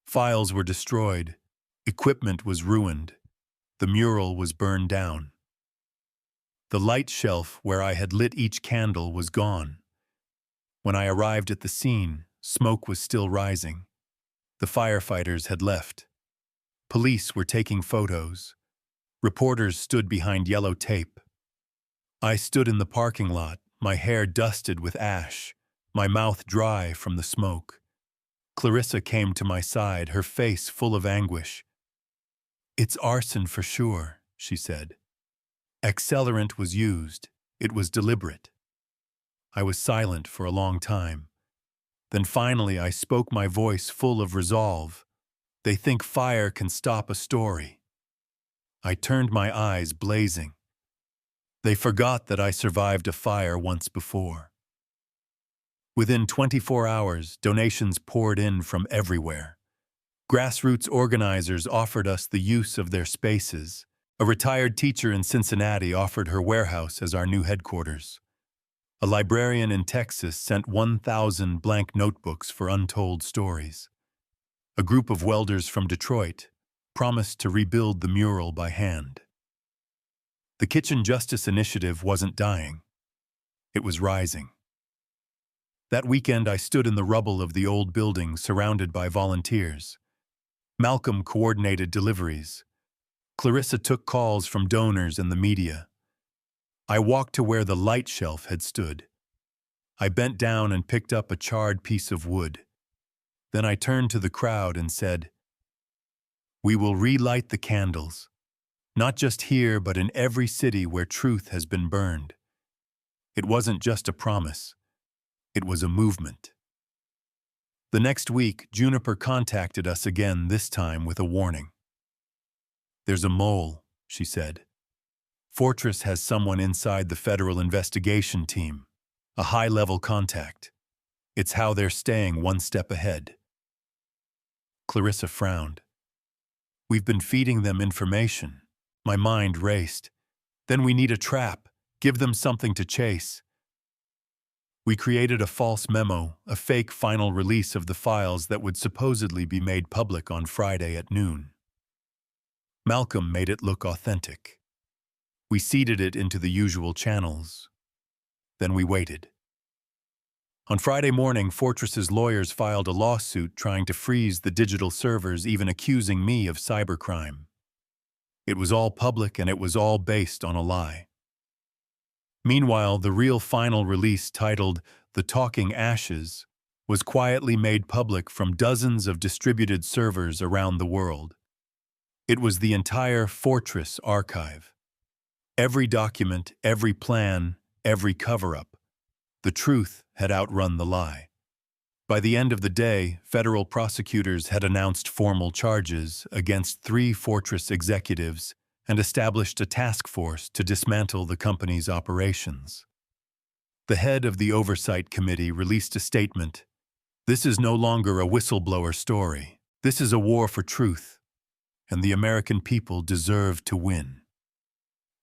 Files were destroyed, equipment was ruined, the mural was burned down. The light shelf where I had lit each candle was gone. When I arrived at the scene, smoke was still rising. The firefighters had left. Police were taking photos. Reporters stood behind yellow tape. I stood in the parking lot, my hair dusted with ash, my mouth dry from the smoke. Clarissa came to my side, her face full of anguish. "It's arson for sure," she said. "Accelerant was used. It was deliberate." I was silent for a long time. Then finally I spoke, my voice full of resolve. "They think fire can stop a story." I turned my eyes blazing. They forgot that I survived a fire once before. Within 24 hours, donations poured in from everywhere. Grassroots organizers offered us the use of their spaces. A retired teacher in Cincinnati offered her warehouse as our new headquarters. A librarian in Texas sent 1,000 blank notebooks for untold stories. A group of welders from Detroit promised to rebuild the mural by hand. The Kitchen Justice Initiative wasn't dying. It was rising. That weekend I stood in the rubble of the old building surrounded by volunteers. Malcolm coordinated deliveries. Clarissa took calls from donors and the media. I walked to where the light shelf had stood. I bent down and picked up a charred piece of wood. Then I turned to the crowd and said, "We will relight the candles, not just here but in every city where truth has been burned." It wasn't just a promise. It was a movement. The next week, Juniper contacted us again, this time with a warning. "There's a mole," she said. "Fortress has someone inside the federal investigation team, a high-level contact. It's how they're staying one step ahead." Clarissa frowned. "We've been feeding them information." My mind raced. "Then we need a trap. Give them something to chase." We created a false memo, a fake final release of the files that would supposedly be made public on Friday at noon. Malcolm made it look authentic. We seeded it into the usual channels. Then we waited. On Friday morning, Fortress's lawyers filed a lawsuit trying to freeze the digital servers, even accusing me of cybercrime. It was all public and it was all based on a lie. Meanwhile, the real final release, titled "The Talking Ashes," was quietly made public from dozens of distributed servers around the world. It was the entire Fortress archive. Every document, every plan, every cover-up. The truth had outrun the lie. By the end of the day, federal prosecutors had announced formal charges against 3 Fortress executives and established a task force to dismantle the company's operations. The head of the Oversight Committee released a statement. This is no longer a whistleblower story. This is a war for truth, and the American people deserve to win.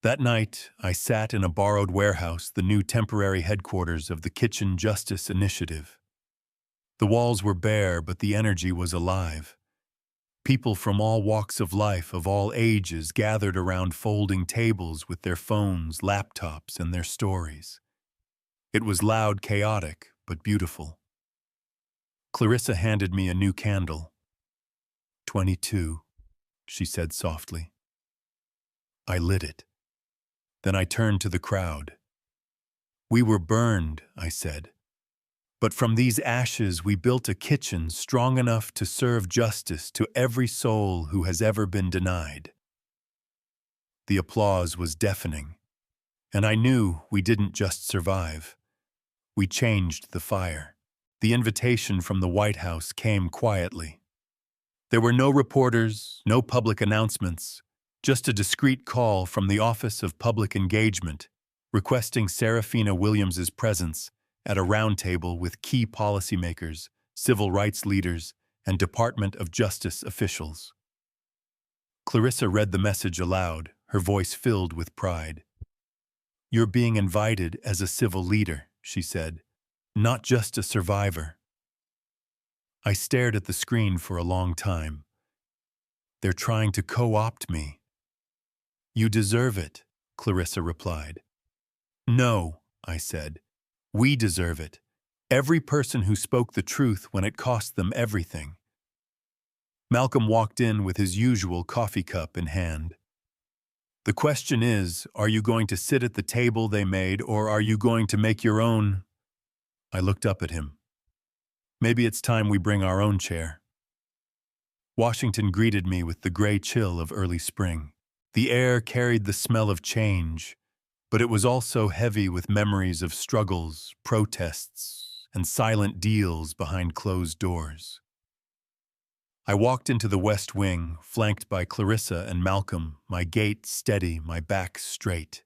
That night, I sat in a borrowed warehouse, the new temporary headquarters of the Kitchen Justice Initiative. The walls were bare, but the energy was alive. People from all walks of life, of all ages, gathered around folding tables with their phones, laptops, and their stories. It was loud, chaotic, but beautiful. Clarissa handed me a new candle. 22, she said softly. I lit it. Then I turned to the crowd. We were burned, I said. But from these ashes we built a kitchen strong enough to serve justice to every soul who has ever been denied. The applause was deafening, and I knew we didn't just survive. We changed the fire. The invitation from the White House came quietly. There were no reporters, no public announcements, just a discreet call from the Office of Public Engagement requesting Serafina Williams's presence at a roundtable with key policymakers, civil rights leaders, and Department of Justice officials. Clarissa read the message aloud, her voice filled with pride. You're being invited as a civil leader, she said, not just a survivor. I stared at the screen for a long time. They're trying to co-opt me. You deserve it, Clarissa replied. No, I said. We deserve it. Every person who spoke the truth when it cost them everything. Malcolm walked in with his usual coffee cup in hand. The question is, are you going to sit at the table they made, or are you going to make your own? I looked up at him. Maybe it's time we bring our own chair. Washington greeted me with the gray chill of early spring. The air carried the smell of change, but it was also heavy with memories of struggles, protests, and silent deals behind closed doors. I walked into the West Wing, flanked by Clarissa and Malcolm, my gait steady, my back straight.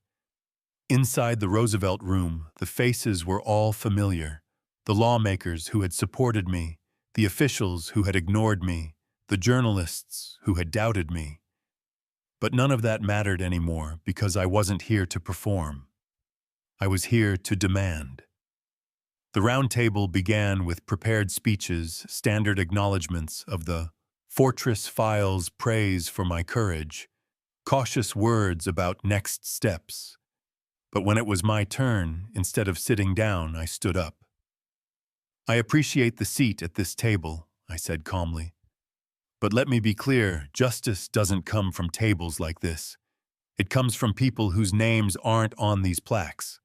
Inside the Roosevelt Room, the faces were all familiar. The lawmakers who had supported me, the officials who had ignored me, the journalists who had doubted me. But none of that mattered anymore because I wasn't here to perform. I was here to demand. The round table began with prepared speeches, standard acknowledgments of the Fortress Files praise for my courage, cautious words about next steps. But when it was my turn, instead of sitting down, I stood up. I appreciate the seat at this table, I said calmly. But let me be clear, justice doesn't come from tables like this. It comes from people whose names aren't on these plaques.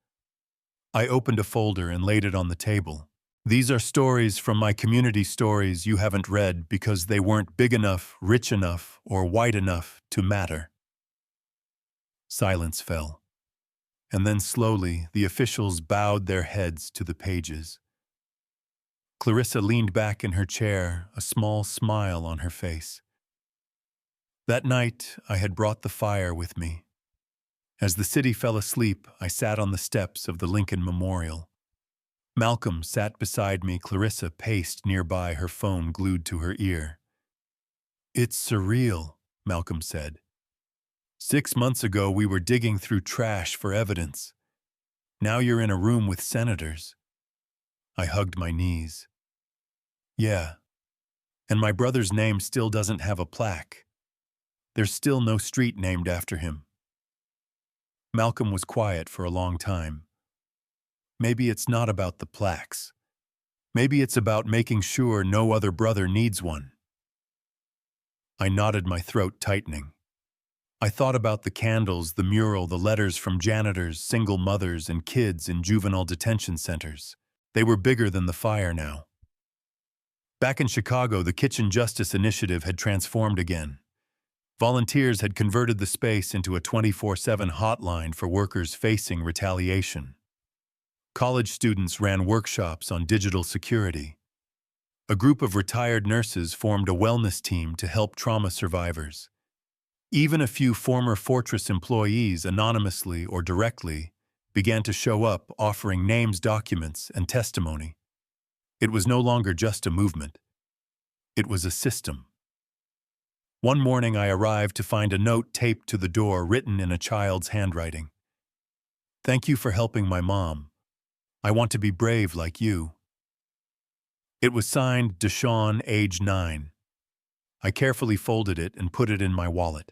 I opened a folder and laid it on the table. These are stories from my community, stories you haven't read because they weren't big enough, rich enough, or white enough to matter. Silence fell. And then slowly, the officials bowed their heads to the pages. Clarissa leaned back in her chair, a small smile on her face. That night, I had brought the fire with me. As the city fell asleep, I sat on the steps of the Lincoln Memorial. Malcolm sat beside me. Clarissa paced nearby, her phone glued to her ear. It's surreal, Malcolm said. 6 months ago, we were digging through trash for evidence. Now you're in a room with senators. I hugged my knees. Yeah, and my brother's name still doesn't have a plaque. There's still no street named after him. Malcolm was quiet for a long time. Maybe it's not about the plaques. Maybe it's about making sure no other brother needs one. I nodded, my throat tightening. I thought about the candles, the mural, the letters from janitors, single mothers, and kids in juvenile detention centers. They were bigger than the fire now. Back in Chicago, the Kitchen Justice Initiative had transformed again. Volunteers had converted the space into a 24/7 hotline for workers facing retaliation. College students ran workshops on digital security. A group of retired nurses formed a wellness team to help trauma survivors. Even a few former Fortress employees, anonymously or directly, began to show up, offering names, documents, and testimony. It was no longer just a movement. It was a system. One morning I arrived to find a note taped to the door written in a child's handwriting. "Thank you for helping my mom. I want to be brave like you." It was signed Deshawn, age 9. I carefully folded it and put it in my wallet.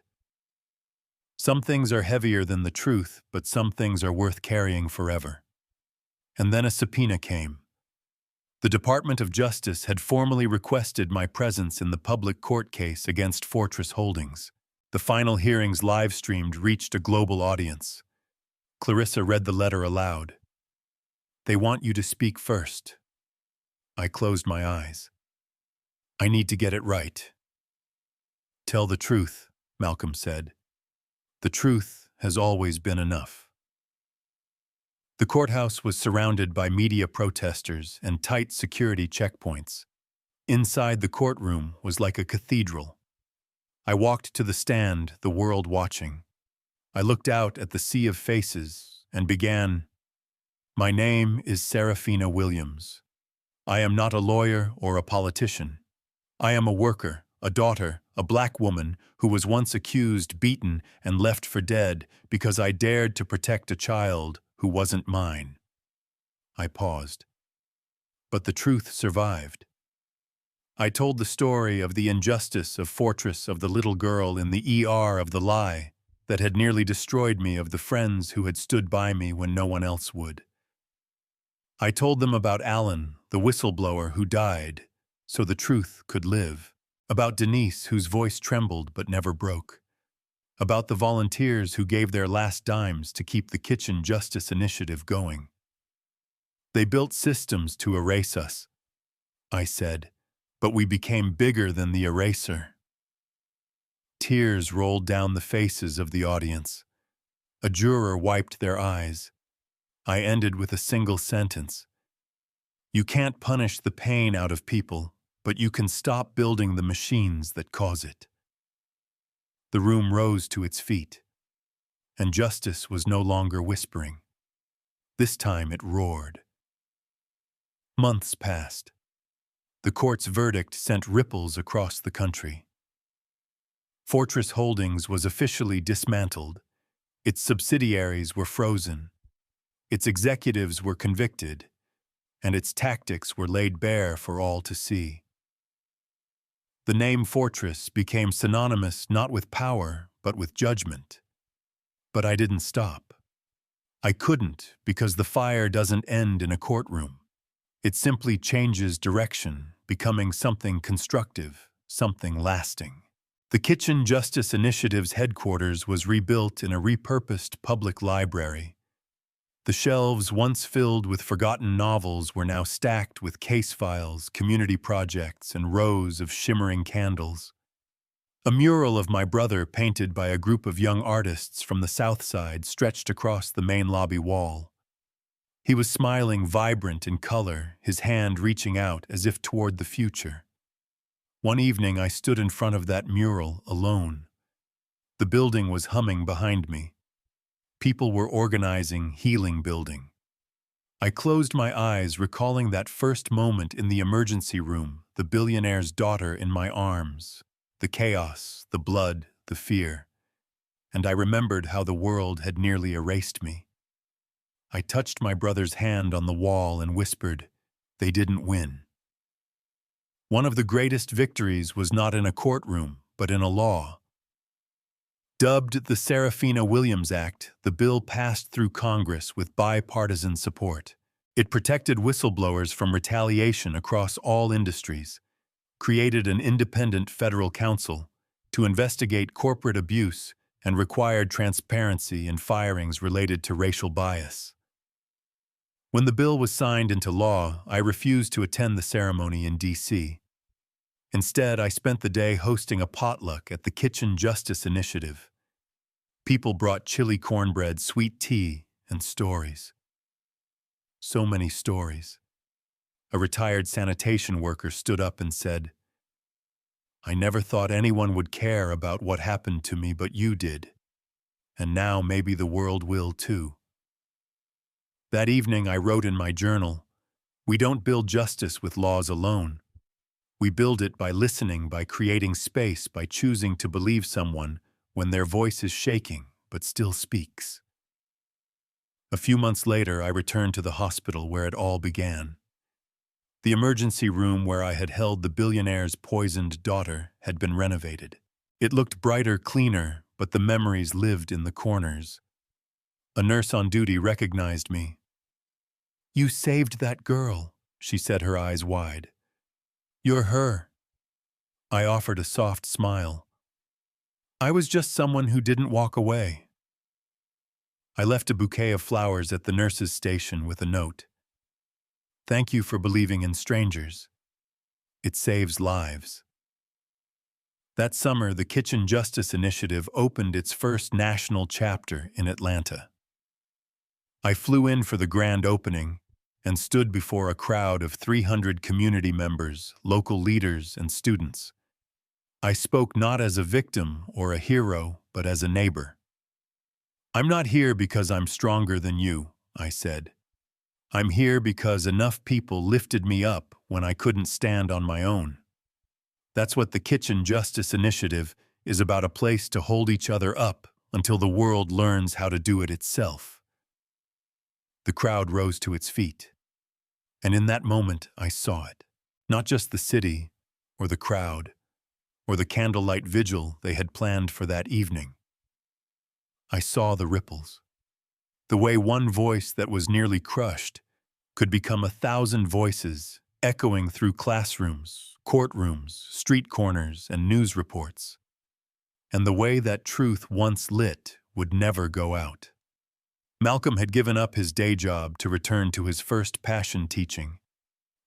Some things are heavier than the truth, but some things are worth carrying forever. And then a subpoena came. The Department of Justice had formally requested my presence in the public court case against Fortress Holdings. The final hearings live-streamed reached a global audience. Clarissa read the letter aloud. "They want you to speak first." I closed my eyes. "I need to get it right." "Tell the truth," Malcolm said. "The truth has always been enough." The courthouse was surrounded by media protesters and tight security checkpoints. Inside the courtroom was like a cathedral. I walked to the stand, the world watching. I looked out at the sea of faces and began, "My name is Serafina Williams. I am not a lawyer or a politician. I am a worker, a daughter, a black woman who was once accused, beaten, and left for dead because I dared to protect a child who wasn't mine." I paused. But the truth survived. I told the story of the injustice of Fortress, of the little girl in the ER, of the lie that had nearly destroyed me, of the friends who had stood by me when no one else would. I told them about Alan, the whistleblower who died, so the truth could live. About Denise, whose voice trembled but never broke. About the volunteers who gave their last dimes to keep the Kitchen Justice Initiative going. "They built systems to erase us," I said, "but we became bigger than the eraser." Tears rolled down the faces of the audience. A juror wiped their eyes. I ended with a single sentence. "You can't punish the pain out of people, but you can stop building the machines that cause it." The room rose to its feet, and justice was no longer whispering. This time it roared. Months passed. The court's verdict sent ripples across the country. Fortress Holdings was officially dismantled. Its subsidiaries were frozen. Its executives were convicted, and its tactics were laid bare for all to see. The name Fortress became synonymous not with power, but with judgment. But I didn't stop. I couldn't, because the fire doesn't end in a courtroom. It simply changes direction, becoming something constructive, something lasting. The Kitchen Justice Initiative's headquarters was rebuilt in a repurposed public library. The shelves once filled with forgotten novels were now stacked with case files, community projects, and rows of shimmering candles. A mural of my brother painted by a group of young artists from the South Side stretched across the main lobby wall. He was smiling, vibrant in color, his hand reaching out as if toward the future. One evening I stood in front of that mural alone. The building was humming behind me. People were organizing, healing, building. I closed my eyes, recalling that first moment in the emergency room, the billionaire's daughter in my arms, the chaos, the blood, the fear. And I remembered how the world had nearly erased me. I touched my brother's hand on the wall and whispered, "They didn't win." One of the greatest victories was not in a courtroom, but in a law. Dubbed the Serafina Williams Act, the bill passed through Congress with bipartisan support. It protected whistleblowers from retaliation across all industries, created an independent federal counsel to investigate corporate abuse, and required transparency in firings related to racial bias. When the bill was signed into law, I refused to attend the ceremony in D.C. Instead, I spent the day hosting a potluck at the Kitchen Justice Initiative. People brought chili cornbread, sweet tea, and stories. So many stories. A retired sanitation worker stood up and said, "I never thought anyone would care about what happened to me, but you did. And now maybe the world will too." That evening I wrote in my journal, "We don't build justice with laws alone. We build it by listening, by creating space, by choosing to believe someone when their voice is shaking but still speaks." A few months later, I returned to the hospital where it all began. The emergency room where I had held the billionaire's poisoned daughter had been renovated. It looked brighter, cleaner, but the memories lived in the corners. A nurse on duty recognized me. "You saved that girl," she said, her eyes wide. "You're her." I offered a soft smile. "I was just someone who didn't walk away." I left a bouquet of flowers at the nurse's station with a note. "Thank you for believing in strangers. It saves lives." That summer, the Kitchen Justice Initiative opened its first national chapter in Atlanta. I flew in for the grand opening and stood before a crowd of 300 community members, local leaders, and students. I spoke not as a victim or a hero, but as a neighbor. "I'm not here because I'm stronger than you," I said. "I'm here because enough people lifted me up when I couldn't stand on my own." That's what the Kitchen Justice Initiative is about, a place to hold each other up until the world learns how to do it itself. The crowd rose to its feet. And in that moment, I saw it. Not just the city, or the crowd, or the candlelight vigil they had planned for that evening. I saw the ripples. The way one voice that was nearly crushed could become 1,000 voices, echoing through classrooms, courtrooms, street corners, and news reports. And the way that truth once lit would never go out. Malcolm had given up his day job to return to his first passion, teaching.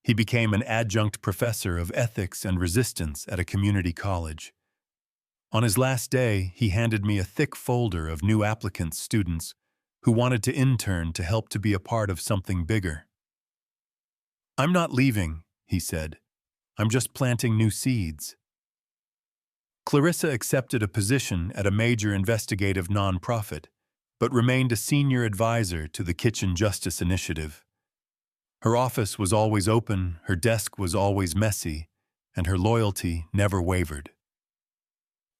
He became an adjunct professor of ethics and resistance at a community college. On his last day, he handed me a thick folder of new applicants, students who wanted to intern to help to be a part of something bigger. "I'm not leaving," he said. "I'm just planting new seeds." Clarissa accepted a position at a major investigative nonprofit, but remained a senior advisor to the Kitchen Justice Initiative. Her office was always open, her desk was always messy, and her loyalty never wavered.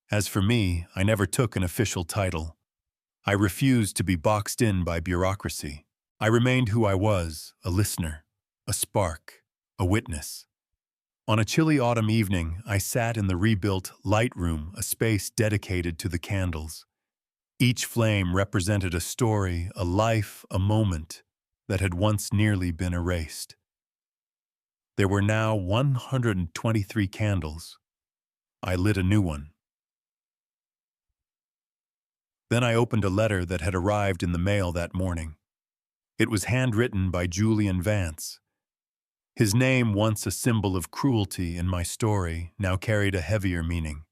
As for me, I never took an official title. I refused to be boxed in by bureaucracy. I remained who I was, a listener, a spark, a witness. On a chilly autumn evening, I sat in the rebuilt light room, a space dedicated to the candles. Each flame represented a story, a life, a moment that had once nearly been erased. There were now 123 candles. I lit a new one. Then I opened a letter that had arrived in the mail that morning. It was handwritten by Julian Vance. His name, once a symbol of cruelty in my story, now carried a heavier meaning.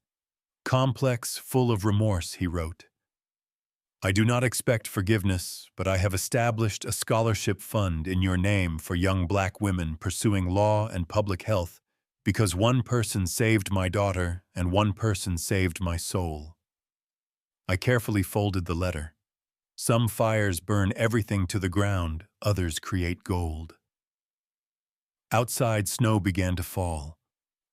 "Complex, full of remorse," he wrote. "I do not expect forgiveness, but I have established a scholarship fund in your name for young Black women pursuing law and public health because one person saved my daughter and one person saved my soul." I carefully folded the letter. Some fires burn everything to the ground, others create gold. Outside, snow began to fall.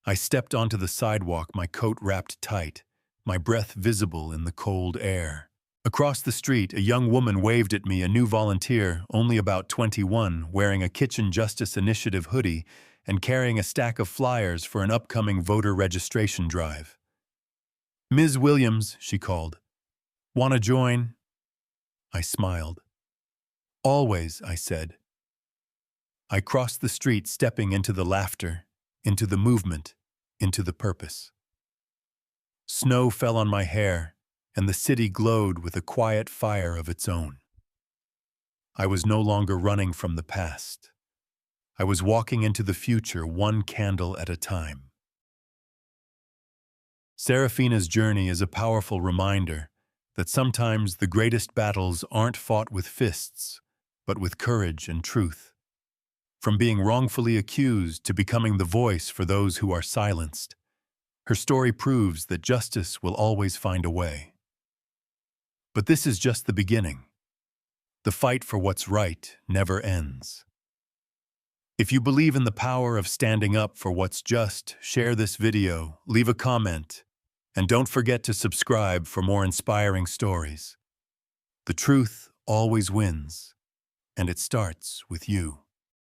I stepped onto the sidewalk, my coat wrapped tight, my breath visible in the cold air. Across the street, a young woman waved at me, a new volunteer, only about 21, wearing a Kitchen Justice Initiative hoodie and carrying a stack of flyers for an upcoming voter registration drive. "Ms. Williams," she called. "Want to join?" I smiled. "Always," I said. I crossed the street, stepping into the laughter, into the movement, into the purpose. Snow fell on my hair, and the city glowed with a quiet fire of its own. I was no longer running from the past. I was walking into the future, one candle at a time. Serafina's journey is a powerful reminder that sometimes the greatest battles aren't fought with fists, but with courage and truth. From being wrongfully accused to becoming the voice for those who are silenced, her story proves that justice will always find a way. But this is just the beginning. The fight for what's right never ends. If you believe in the power of standing up for what's just, share this video, leave a comment, and don't forget to subscribe for more inspiring stories. The truth always wins, and it starts with you.